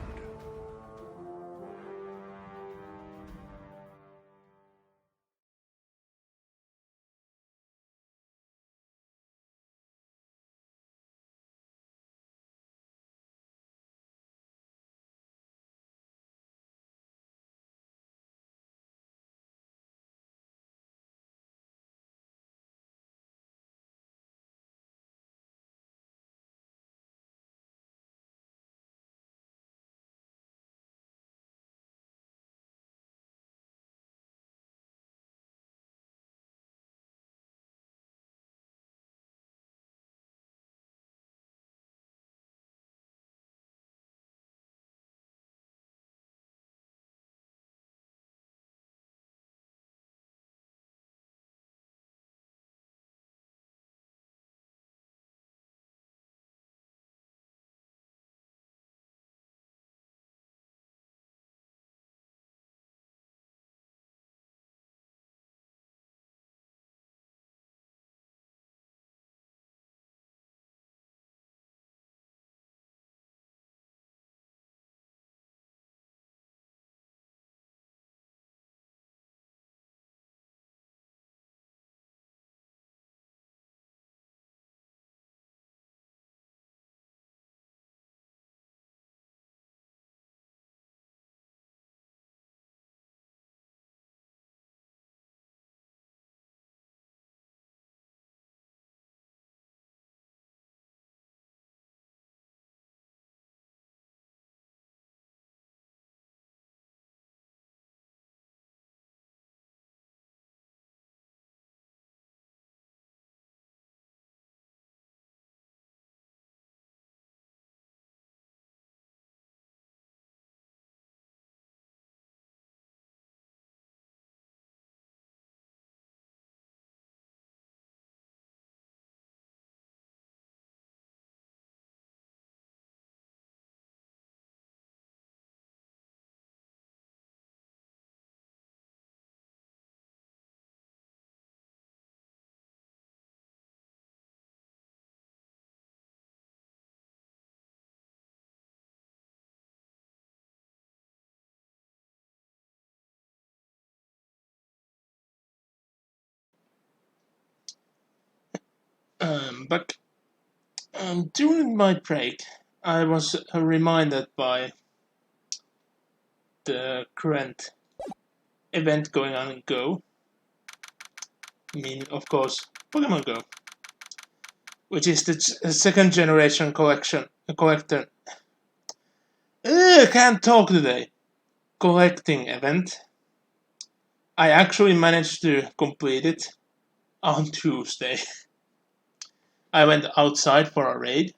But during my break, I was reminded by the current event going on in Go. I mean, of course, Pokemon Go, which is the second generation collector. Can't talk today. Collecting event. I actually managed to complete it on Tuesday. I went outside for a raid,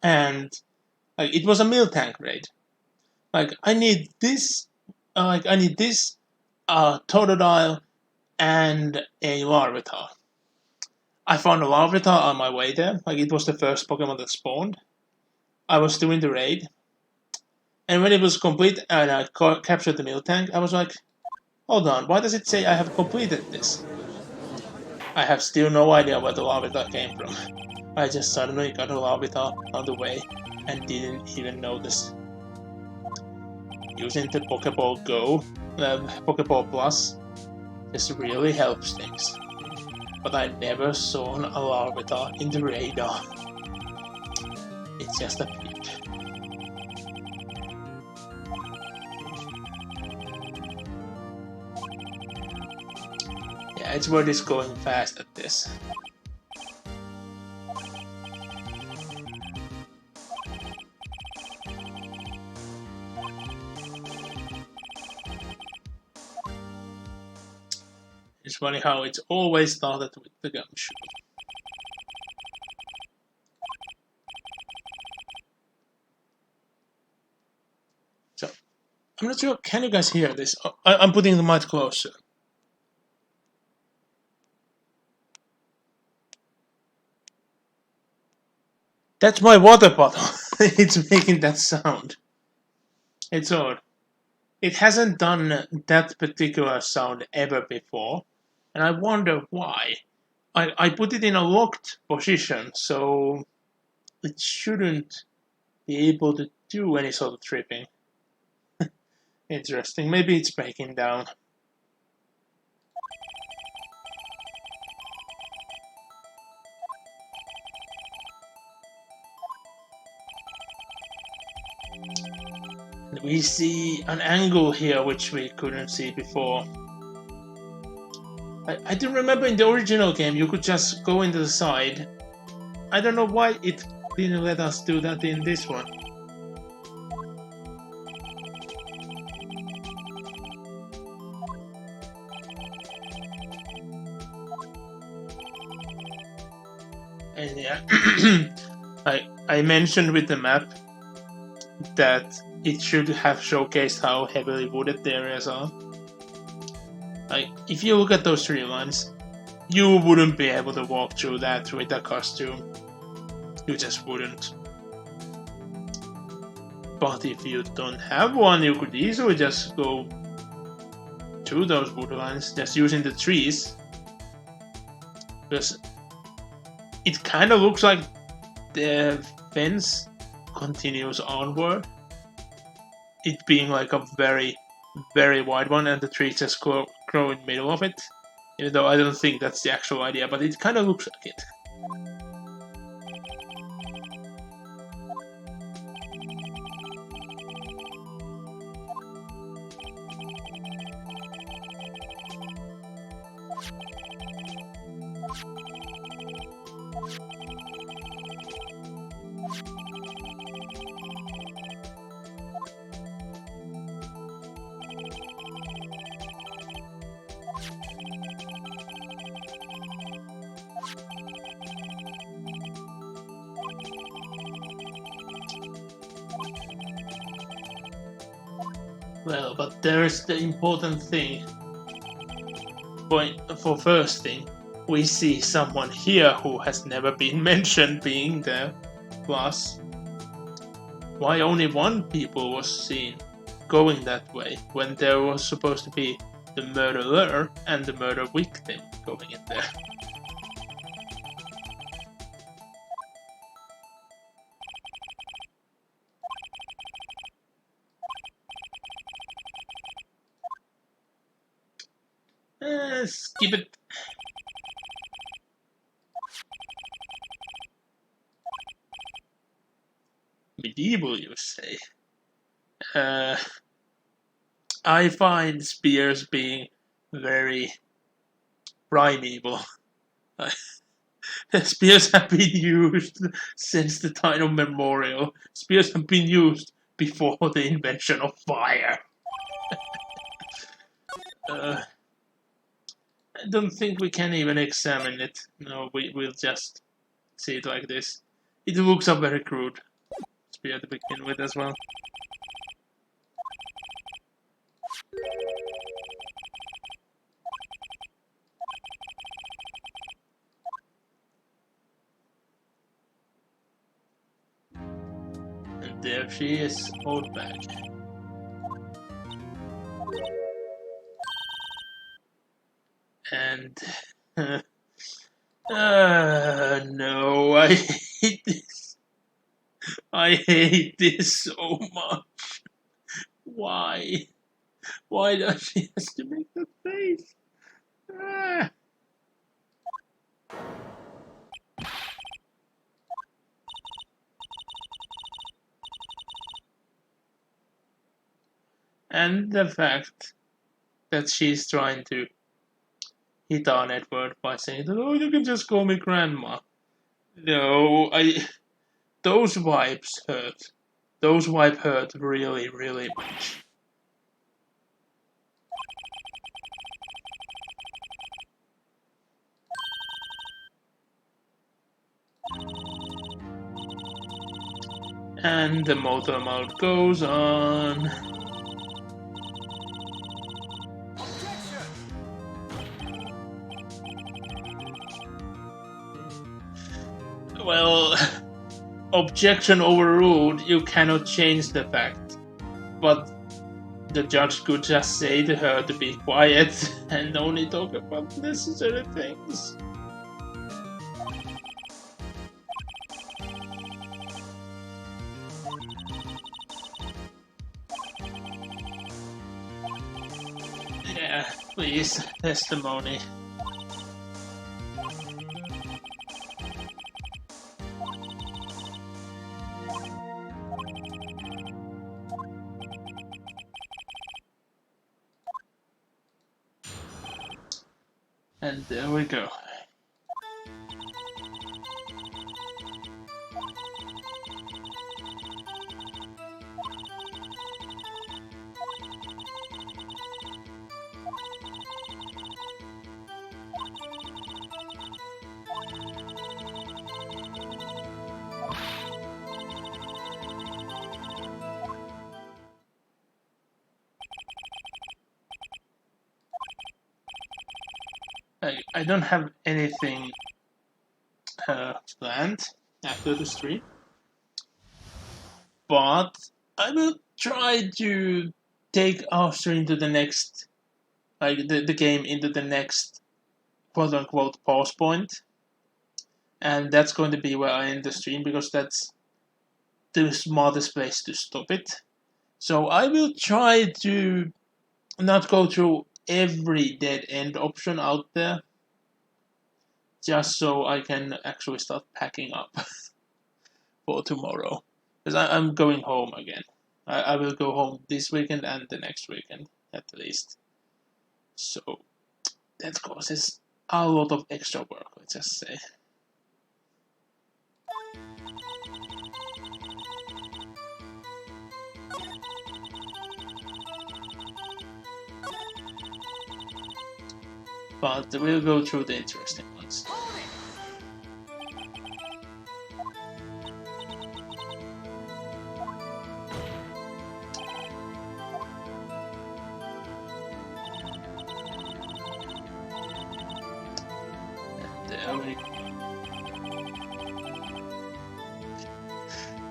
and it was a Miltank raid. I need this, Totodile and a Larvitar. I found a Larvitar on my way there. It was the first Pokemon that spawned. I was doing the raid, and when it was complete and I captured the Miltank, I was like, hold on, why does it say I have completed this? I have still no idea where the Larvitar came from. I just suddenly got a Larvitar on the way and didn't even notice. Using the Pokeball Go, Pokeball Plus, this really helps things. But I never saw an Larvitar in the radar. It's just a peep. Yeah, it's worth it's going fast at this. It's funny how it's always started with the gumshoe. So, I'm not sure, can you guys hear this? I'm putting the mic closer. That's my water bottle. It's making that sound. It's odd. It hasn't done that particular sound ever before, and I wonder why. I put it in a locked position, so it shouldn't be able to do any sort of tripping. Interesting. Maybe it's breaking down. We see an angle here which we couldn't see before. I do remember in the original game you could just go into the side. I don't know why it didn't let us do that in this one. And yeah, I mentioned with the map that it should have showcased how heavily wooded the areas are. If you look at those tree lines, you wouldn't be able to walk through that with a costume. You just wouldn't. But if you don't have one, you could easily just go through those wood lines just using the trees. Because it kind of looks like the fence continues onward. It being like a very, very wide one and the trees just grow in the middle of it. Even though I don't think that's the actual idea, but it kind of looks like it. Well, but there's the important thing. For first thing, we see someone here who has never been mentioned being there. Plus, why only one people was seen going that way when there was supposed to be the murderer and the murder victim going in there? Skip it. medieval, you say? I find spears being very primeval. Spears have been used since the time of memorial. Spears have been used before the invention of fire. I don't think we can even examine it. No, we'll just see it like this. It looks a very crude spear to begin with as well. And there she is, hold back. And no, I hate this. I hate this so much. Why? Why does she have to make that face? Ah. And the fact that she's trying to hit on Edward by saying, "Oh, you can just call me Grandma." No, those vibes hurt. Those vibes hurt really, really much. And the motor mode goes on. Well, objection overruled, you cannot change the fact. But the judge could just say to her to be quiet and only talk about necessary things. Yeah, please, testimony. And there we go. I don't have anything planned after the stream, but I will try to take our stream to the next, like the game into the next quote unquote pause point, and that's going to be where I end the stream because that's the smartest place to stop it. So I will try to not go through every dead end option out there, just so I can actually start packing up for tomorrow. Because I'm going home again. I will go home this weekend and the next weekend, at least. So that causes a lot of extra work, let's just say. But we'll go through the interesting ones.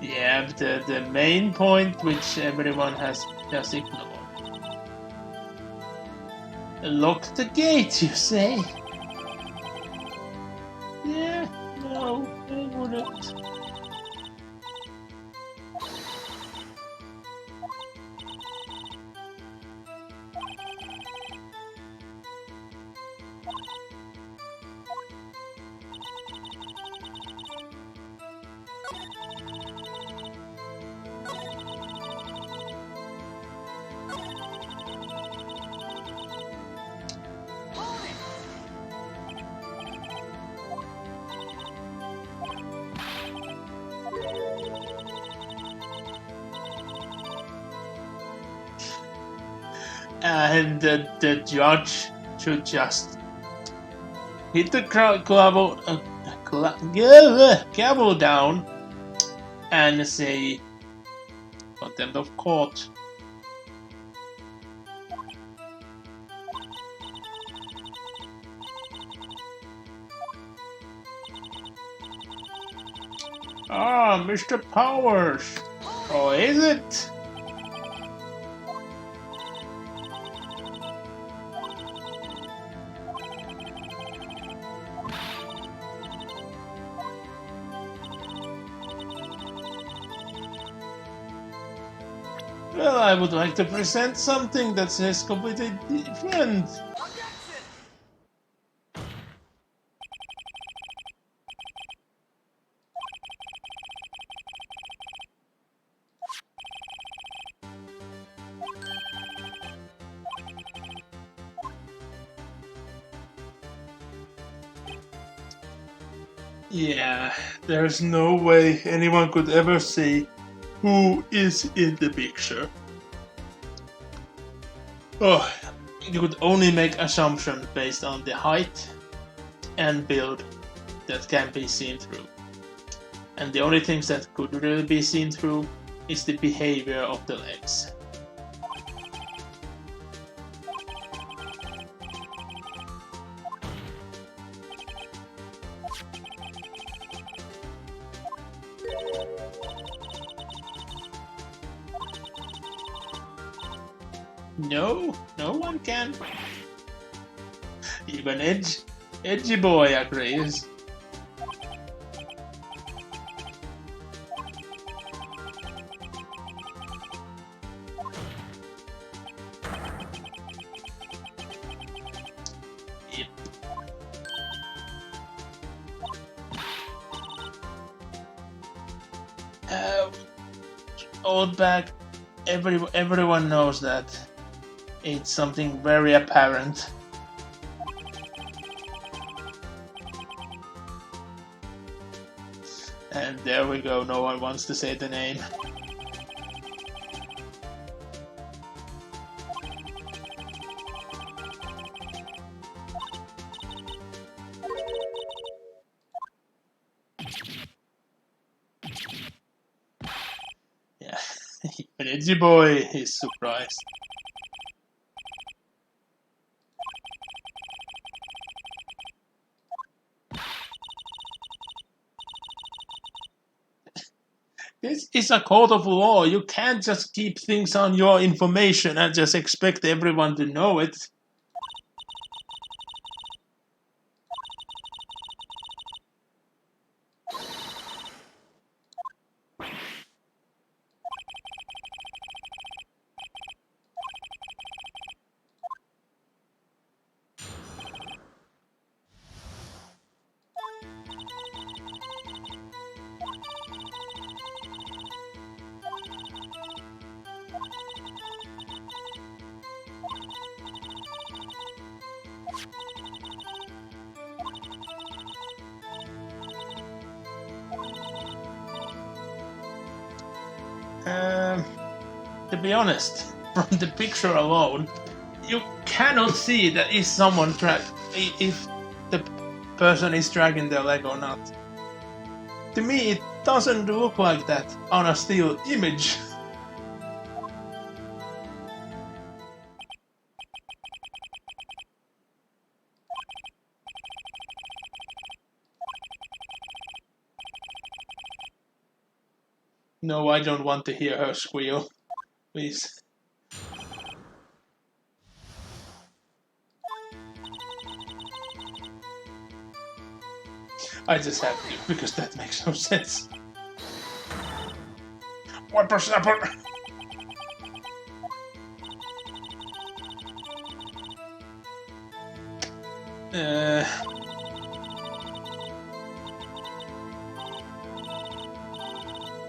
Yeah, the main point which everyone has just ignored. Lock the gate, you say? Yeah, no, I wouldn't. and the judge should just hit the gavel down and say contempt of court. Ah, Mr. Powers. Oh, is it? Well, I would like to present something that says completely different. Yeah, there's no way anyone could ever see who is in the picture. Oh, you could only make assumptions based on the height and build that can be seen through. And the only things that could really be seen through is the behavior of the legs. No, no one can. Even Edgy Boy agrees. Yep. Old bag. Everyone knows that. It's something very apparent. And there we go, no one wants to say the name. Yeah, but Edgy Boy is surprised. This is a court of law. You can't just keep things on your information and just expect everyone to know it. To be honest, from the picture alone, you cannot see that if if the person is dragging their leg or not. To me, it doesn't look like that on a still image. No, I don't want to hear her squeal. Please. I just have to, because that makes no sense. Whippersnapper!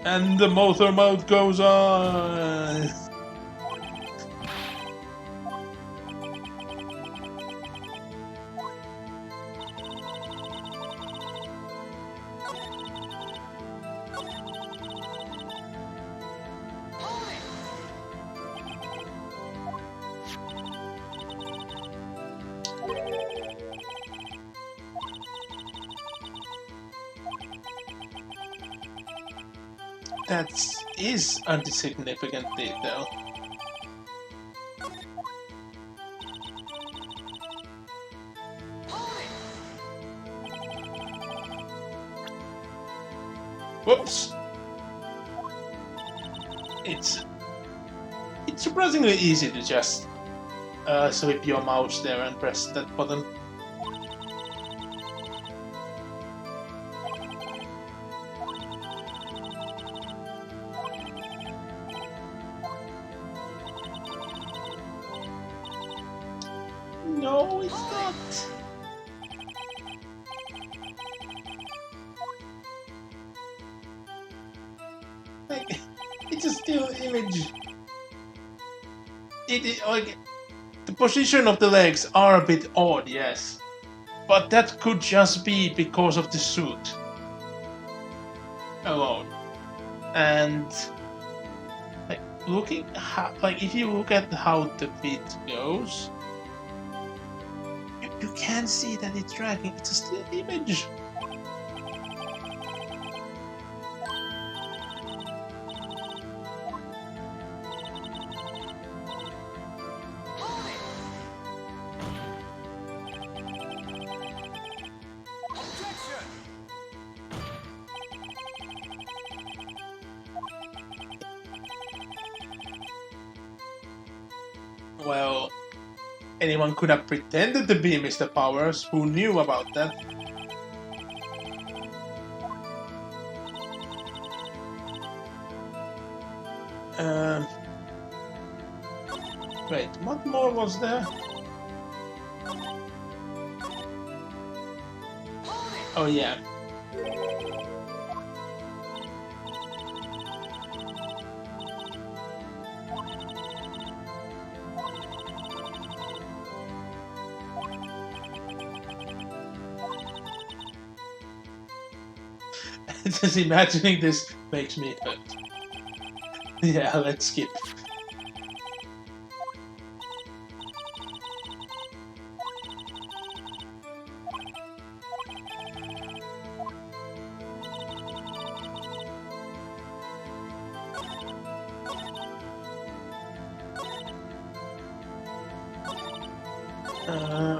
And the motor mode goes on. that is insignificant detail. Whoops! It's surprisingly easy to just sweep your mouse there and press that button. No, it's not. Like, it's a still image. Like, the position of the legs are a bit odd, yes, but that could just be because of the suit alone. And like if you look at how the feet goes, you can see that it's dragging. It's a still image. Well, anyone could have pretended to be Mr. Powers. Who knew about that? Wait, what more was there? Oh yeah. Just imagining this makes me hurt. Yeah, let's skip.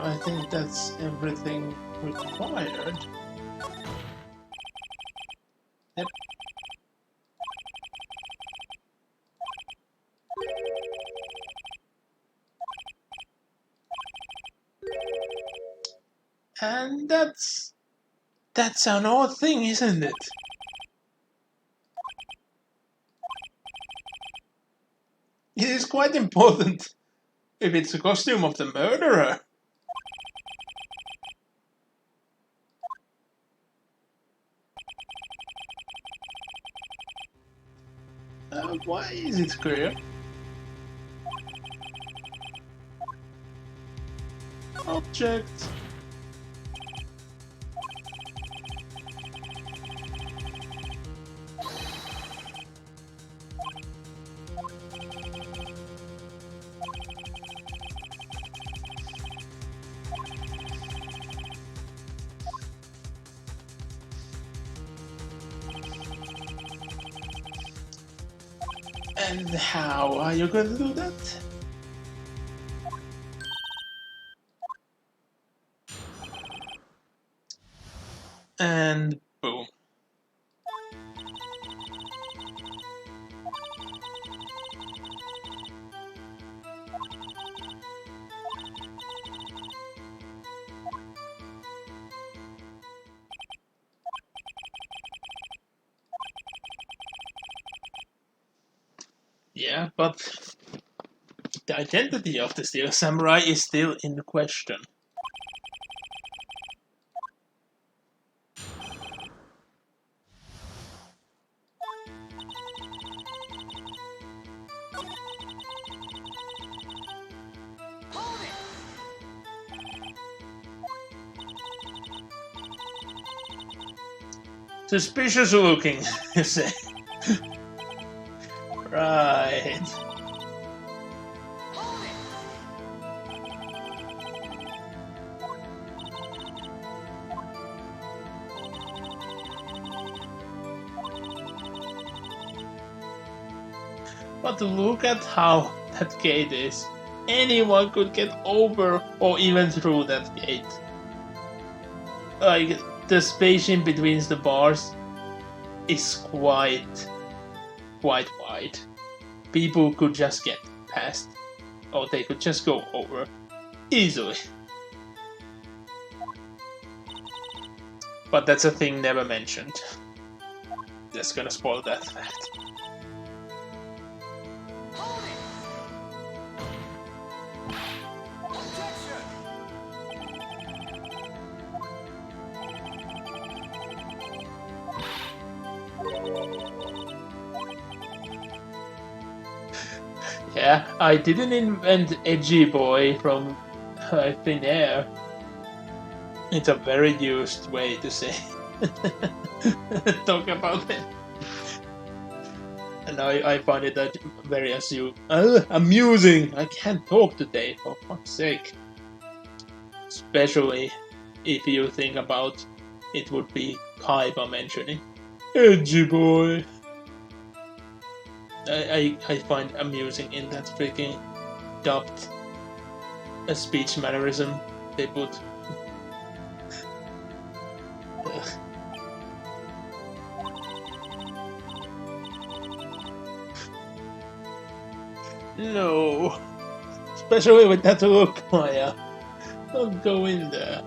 I think that's everything required. Yep. And that's an odd thing, isn't it? It is quite important if it's a costume of the murderer. Why is it clear? Object. And how are you going to do that? And boom. Yeah, but the identity of the Steel Samurai is still in question. Suspicious looking, you say. Right. But look at how that gate is. Anyone could get over or even through that gate. Like, the space in between the bars is quite wide. People could just get past, or they could just go over easily. But that's a thing never mentioned. Just gonna spoil that fact. Yeah, I didn't invent Edgy Boy from thin air. It's a very used way to say talk about it. And I find it very amusing. I can't talk today, for fuck's sake. Especially if you think about it would be Kaiba mentioning Edgy Boy. I find amusing in that freaking dubbed speech mannerism they put. No. Especially with that look, Maya. Don't go in there.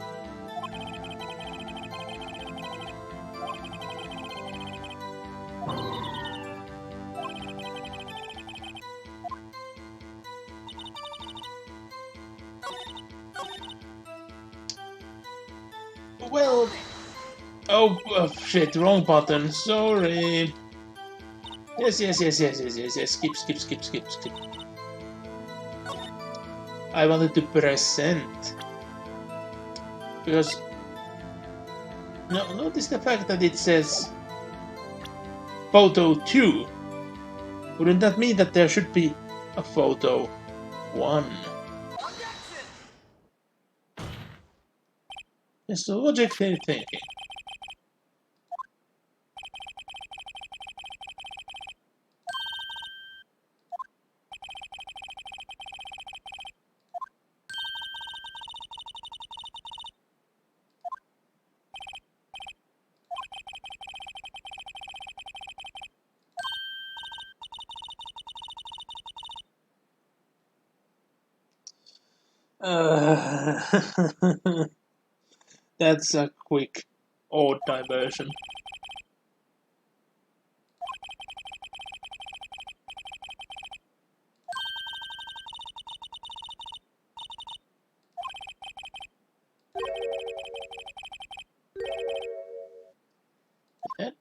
Well... Oh, shit, wrong button. Sorry. Yes. Skip. I wanted to present. Because... No, notice the fact that it says... Photo 2. Wouldn't that mean that there should be a photo 1? It's the logic they're thinking. That's a quick, odd diversion. Yep.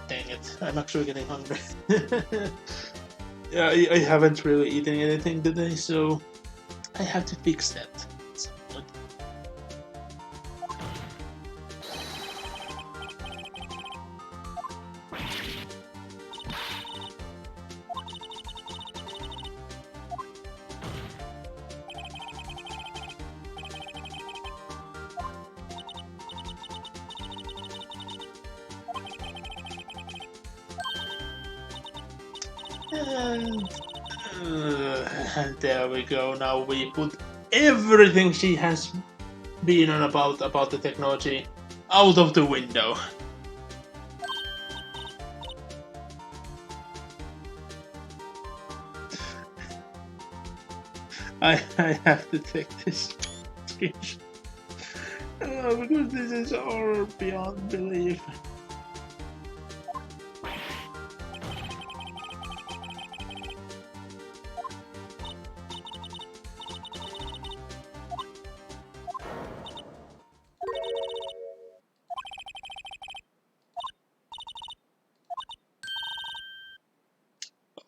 Dang it, I'm actually getting hungry. Yeah, I haven't really eaten anything today, so I have to fix that. And there we go. Now we put everything she has been on about the technology out of the window. I have to take this screenshot because this is all beyond belief.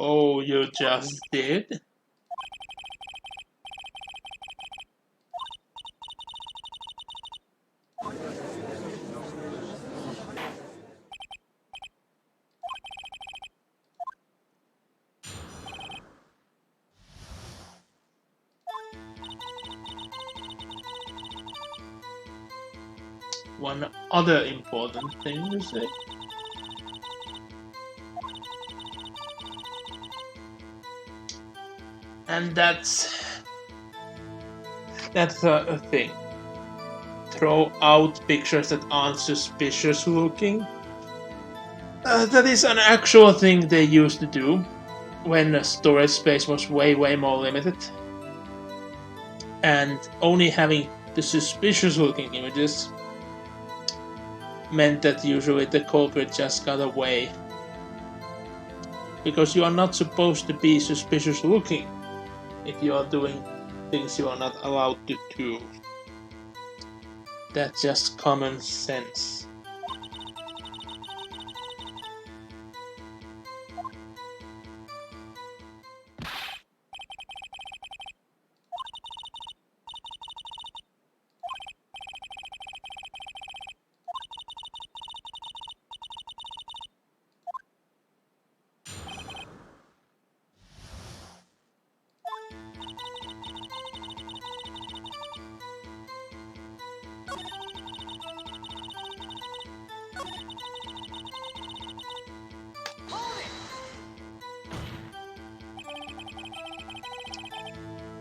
Oh, you just did? One other important thing to say. And that's a thing. Throw out pictures that aren't suspicious looking. That is an actual thing they used to do when storage space was way more limited. And only having the suspicious looking images meant that usually the culprit just got away. Because you are not supposed to be suspicious looking if you are doing things you are not allowed to do. That's just common sense.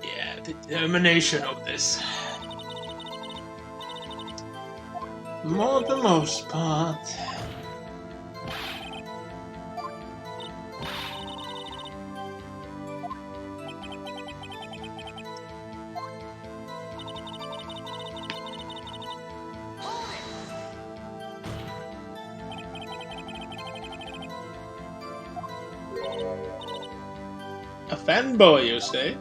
Yeah, the determination of this. For the most part. A fanboy, you say?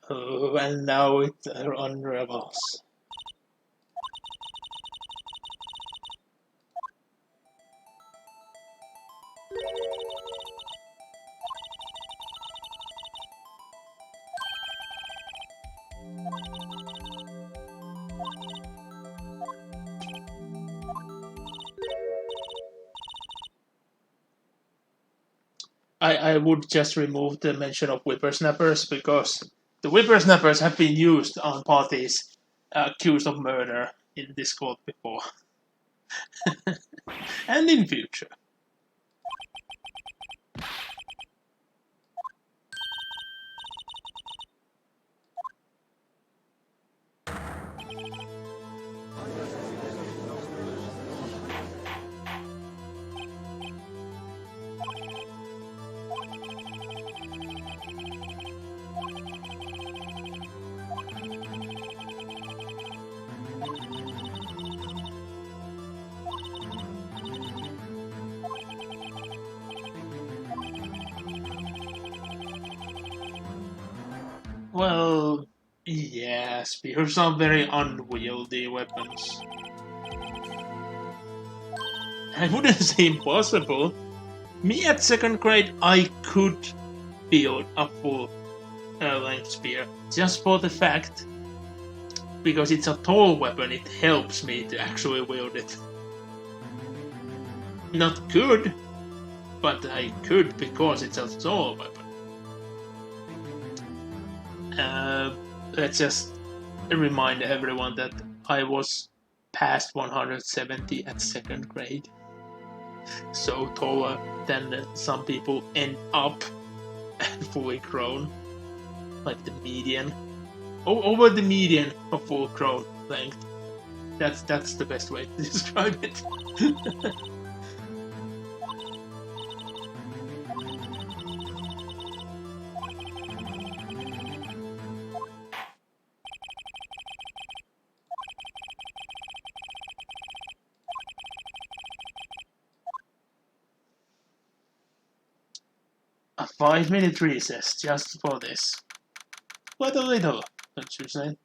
Oh, and now it unravels. I would just remove the mention of whippersnappers because the whippersnappers have been used on parties accused of murder in Discord before. And in future. Well, yeah, spears are very unwieldy weapons. I wouldn't say impossible. Me at second grade, I could build a full length spear just for the fact because it's a tall weapon, it helps me to actually wield it. Not good, but I could because it's a tall weapon. Let's just remind everyone that I was past 170 at second grade. So taller than some people end up fully grown. Like the median. Over the median of full grown length. That's the best way to describe it. A 5-minute recess just for this. Quite a little, don't you say?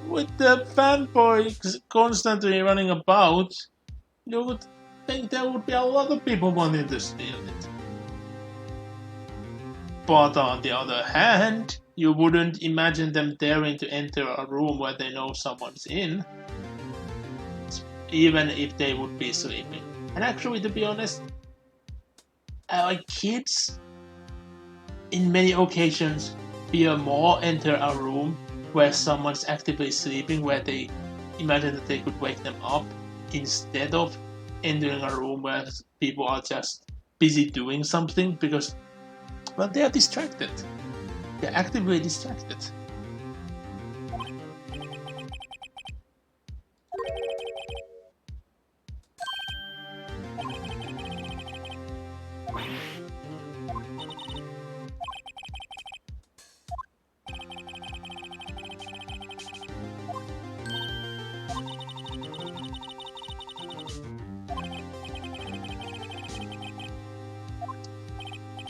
With the fanboys constantly running about, you would think there would be a lot of people wanting to steal it. But on the other hand, you wouldn't imagine them daring to enter a room where they know someone's in, even if they would be sleeping. And actually, to be honest, like kids, in many occasions, fear more enter a room where someone's actively sleeping, where they imagine that they could wake them up, instead of entering a room where people are just busy doing something, because, well, they are distracted. They're actively distracted.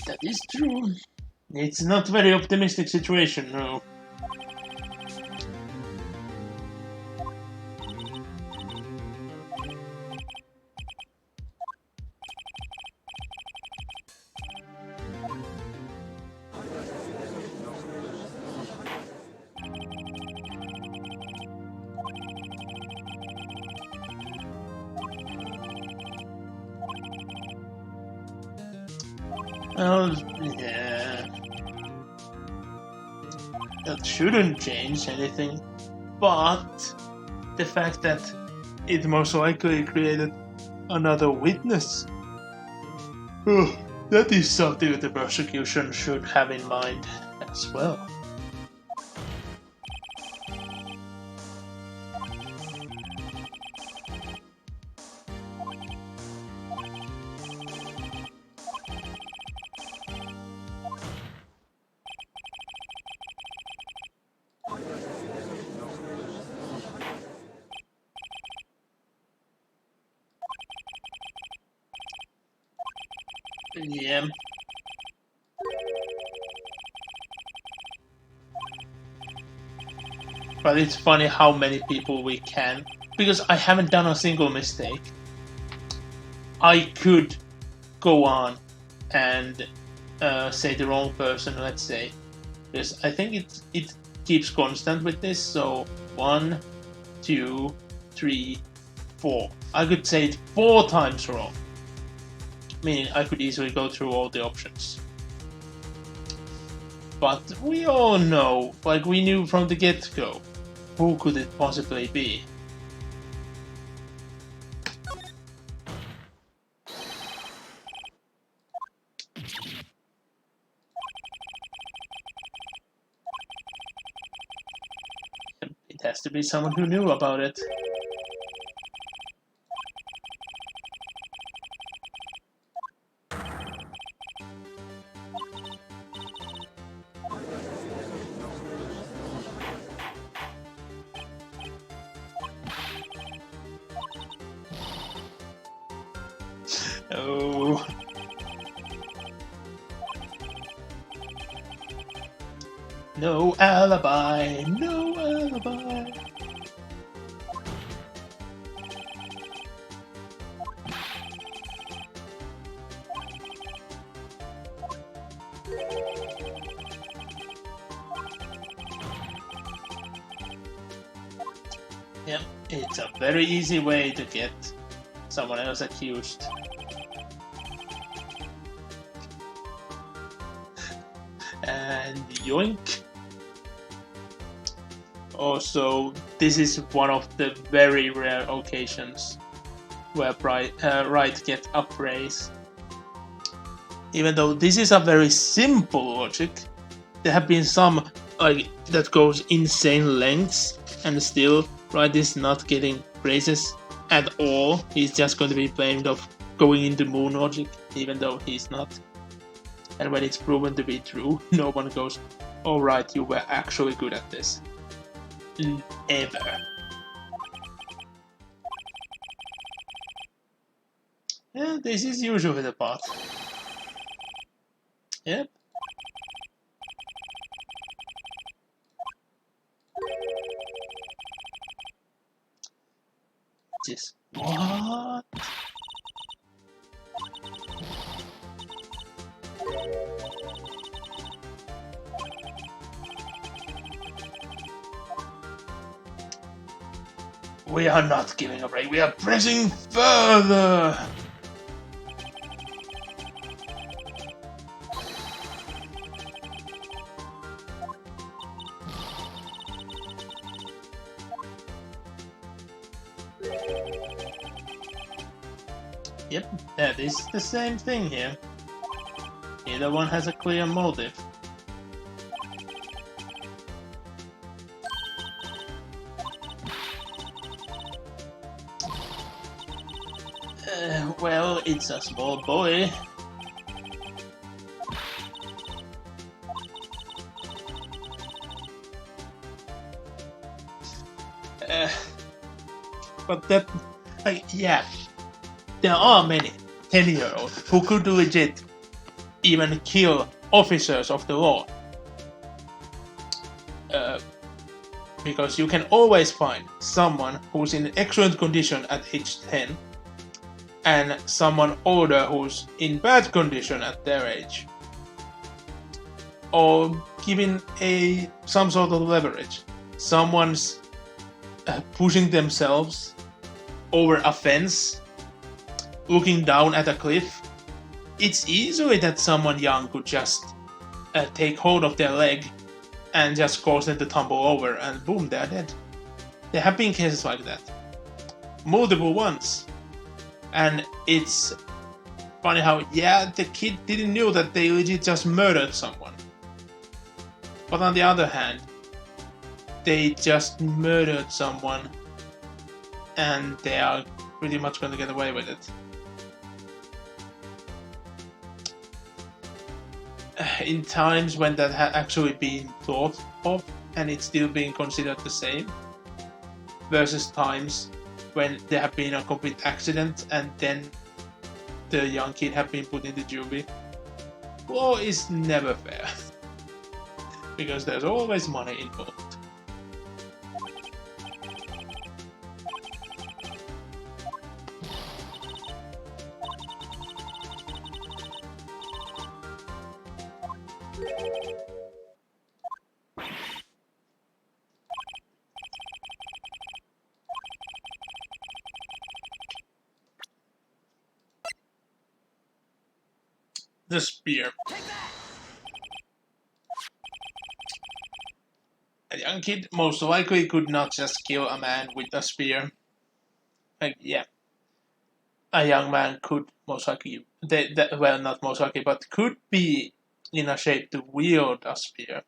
That is true. It's not very optimistic situation, no. Well, yeah. That shouldn't change anything, but the fact that it most likely created another witness, that is something that the prosecution should have in mind as well. Yeah. But it's funny how many people we can, because I haven't done a single mistake. I could go on and say the wrong person, let's say. Because I think it keeps constant with this, so 1, 2, 3, 4. I could say it 4 times wrong. Meaning I could easily go through all the options. But we all know, like we knew from the get-go, who could it possibly be? It has to be someone who knew about it. Oh. No alibi, no alibi. Yep, it's a very easy way to get someone else accused. And yoink. Also, this is one of the very rare occasions where Wright gets upraised. Even though this is a very simple logic, there have been some like that goes insane lengths, and still Wright is not getting praises at all. He's just going to be blamed of going into moon logic, even though he's not. And when it's proven to be true, no one goes, "Oh right, you were actually good at this." Ever. Yeah, this is usually the part. Yep. Just what? We are not giving a break, we are pressing further! Yep, that is the same thing here. Neither one has a clear motive. Well, it's a small boy. But that, yeah, there are many 10-year-olds who could legit even kill officers of the law. Because you can always find someone who's in excellent condition at age 10 and someone older who's in bad condition at their age. Or given some sort of leverage. Someone's pushing themselves over a fence, looking down at a cliff. It's easily that someone young could just take hold of their leg and just cause them to tumble over, and boom, they're dead. There have been cases like that. Multiple ones. And it's funny how, yeah, the kid didn't know that they legit just murdered someone. But on the other hand, they just murdered someone and they are pretty much going to get away with it. In times when that had actually been thought of and it's still being considered the same, versus times when there have been a complete accident and then the young kid have been put into juvie. Law is never fair because there's always money involved. The spear. A young kid most likely could not just kill a man with a spear. Yeah. A young man could most likely, well, not most likely, but could be in a shape to wield a spear.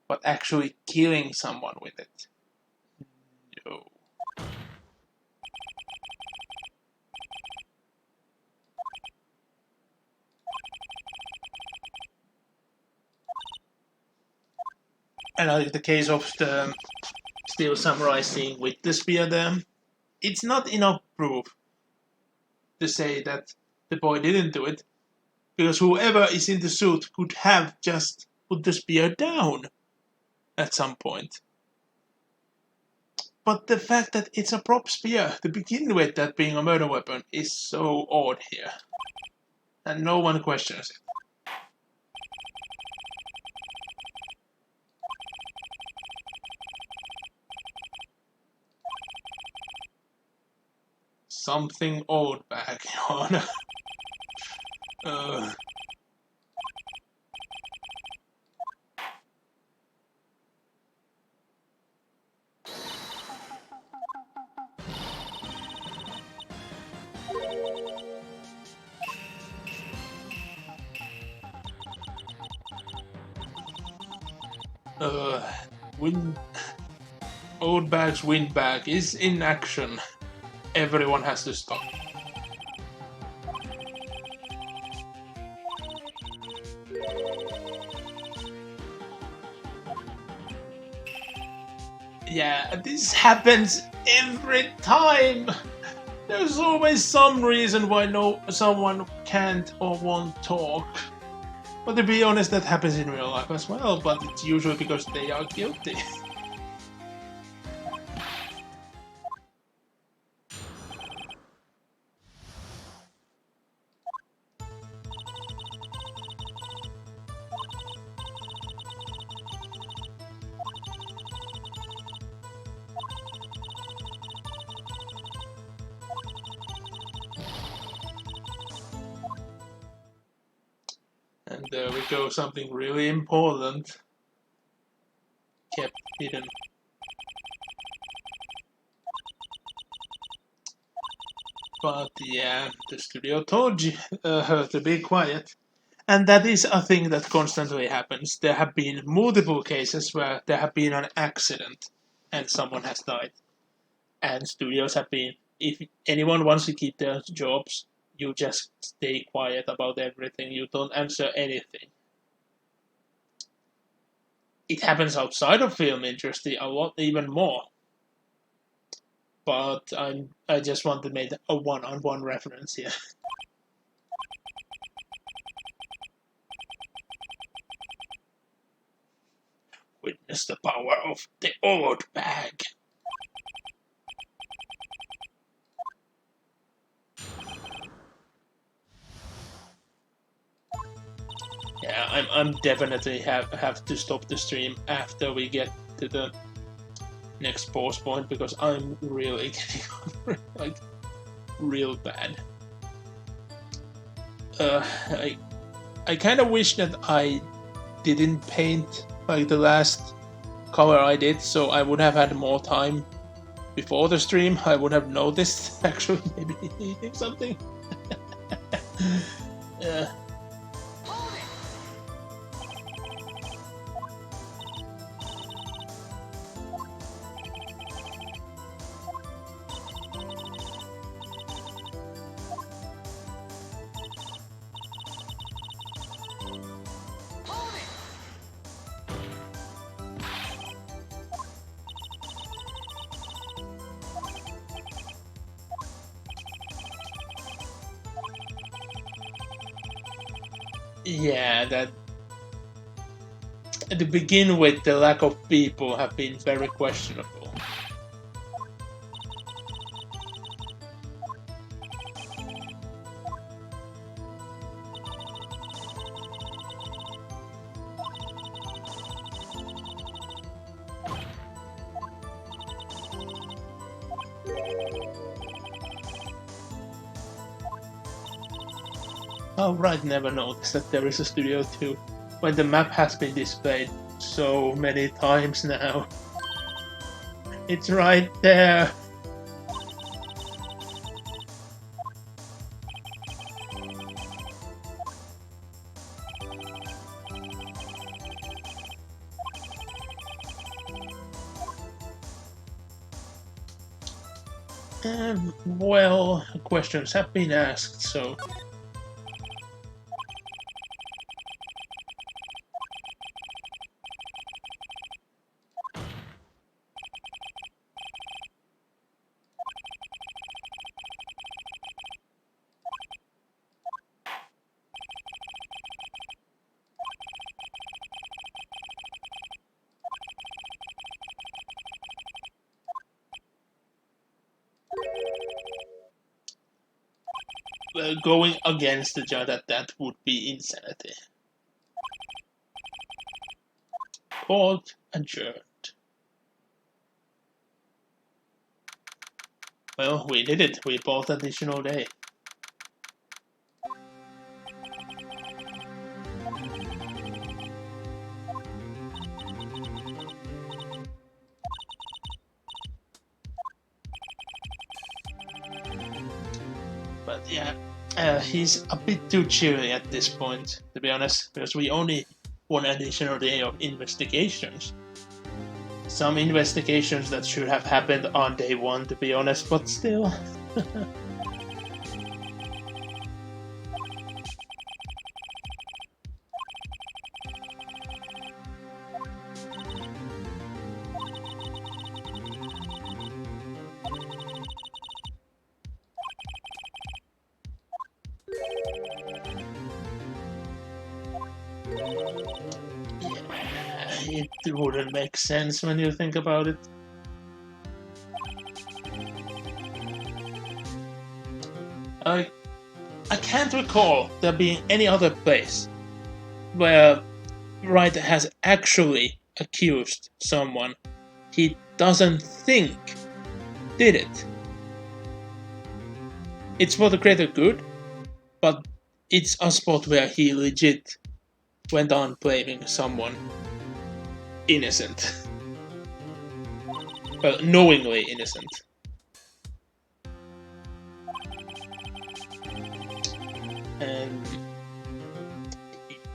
But actually killing someone with it. No. And like the case of the Steel Samurai scene with the spear there, it's not enough proof to say that the boy didn't do it, because whoever is in the suit could have just put the spear down at some point. But the fact that it's a prop spear to begin with, that being a murder weapon, is so odd here. And no one questions it. Something old back on. Win Old Bag's Windbag is in action. Everyone has to stop. Yeah, this happens every time. There's always some reason why someone can't or won't talk. But to be honest, that happens in real life as well, but it's usually because they are guilty. And there we go, something really important kept hidden. But yeah, the studio told you to be quiet. And that is a thing that constantly happens. There have been multiple cases where there have been an accident and someone has died. And studios have been, if anyone wants to keep their jobs, you just stay quiet about everything. You don't answer anything. It happens outside of film industry a lot, even more. But I just want to make a one-on-one reference here. Witness the power of the old bag. Yeah, I'm definitely have to stop the stream after we get to the next pause point because I'm really getting hungry, like real bad. I kind of wish that I didn't paint like the last cover I did, so I would have had more time before the stream. I would have noticed actually maybe eating something. Yeah. Yeah, that to begin with, the lack of people have been very questionable. Oh, Wright never noticed that there is a Studio 2 when the map has been displayed so many times now. It's right there. Well, questions have been asked, so... going against the judge, that would be insanity. Court adjourned. Well, we did it. We bought additional day. But yeah, he's a bit too cheery at this point, to be honest, because we only one additional day of investigations. Some investigations that should have happened on day 1, to be honest, but still. It wouldn't make sense when you think about it. I can't recall there being any other place where Wright has actually accused someone he doesn't think did it. It's for the greater good, but it's a spot where he legit went on blaming someone innocent. Well, knowingly innocent. And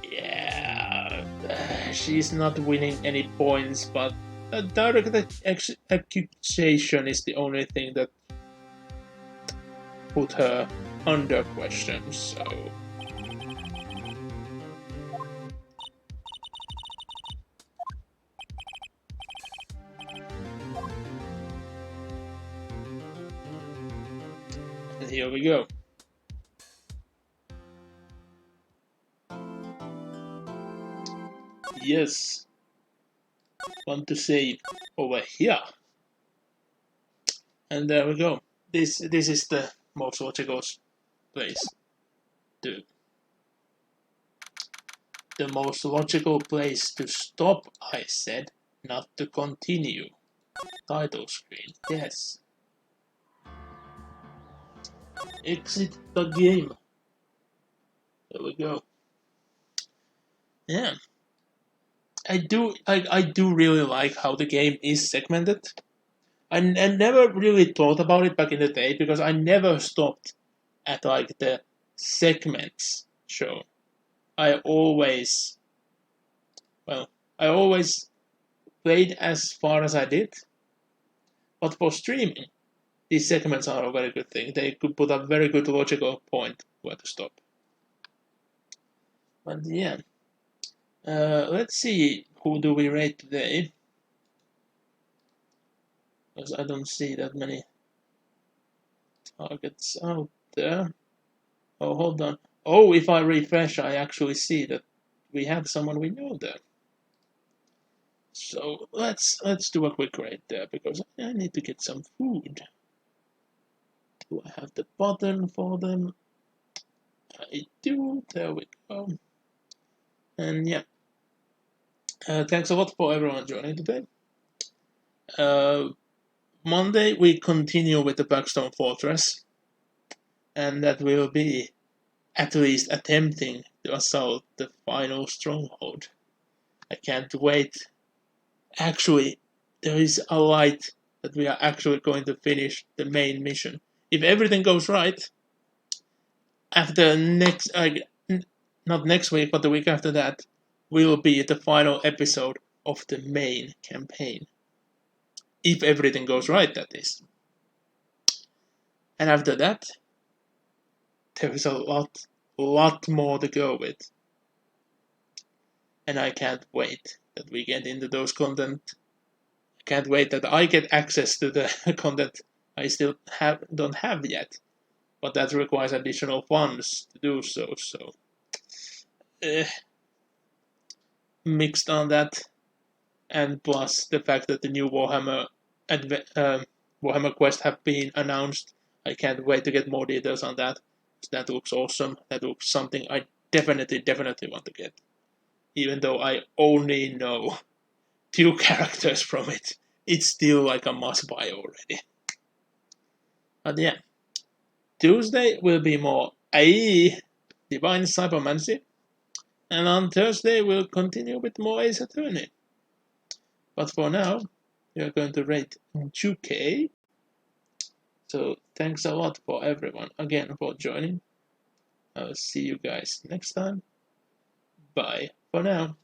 yeah, she's not winning any points, but a direct accusation is the only thing that put her under question, so... And here we go. Yes. Want to save over here. And there we go. This is the most logical place. The most logical place to stop, I said, not to continue. Title screen, yes. Exit the game. There we go. Yeah. I do really like how the game is segmented. I never really thought about it back in the day because I never stopped at like the segments show. I always played as far as I did. But for streaming, these segments are a very good thing. They could put a very good logical point where to stop. But yeah. Let's see, who do we rate today? Because I don't see that many targets out there. Oh, hold on. Oh, if I refresh, I actually see that we have someone we know there. So let's do a quick rate there, because I need to get some food. Do I have the button for them? I do. There we go. And yeah. Thanks a lot for everyone joining today. Monday we continue with the Blackstone Fortress, and that will be at least attempting to assault the final stronghold. I can't wait. Actually, there is a light that we are actually going to finish the main mission. If everything goes right, after not next week, but the week after that, will be the final episode of the main campaign. If everything goes right, that is. And after that, there is a lot more to go with. And I can't wait that we get into those content. I can't wait that I get access to the content I still don't have yet. But that requires additional funds to do so, mixed on that, and plus the fact that the new Warhammer Quest have been announced. I can't wait to get more details on that. That looks awesome. That looks something I definitely want to get. Even though I only know 2 characters from it, it's still like a must buy already. But yeah, Tuesday will be more Divine Cybermancy, and on Thursday we'll continue with more Ace Attorney. But for now, we are going to rate 2K. So thanks a lot for everyone again for joining. I'll see you guys next time. Bye for now.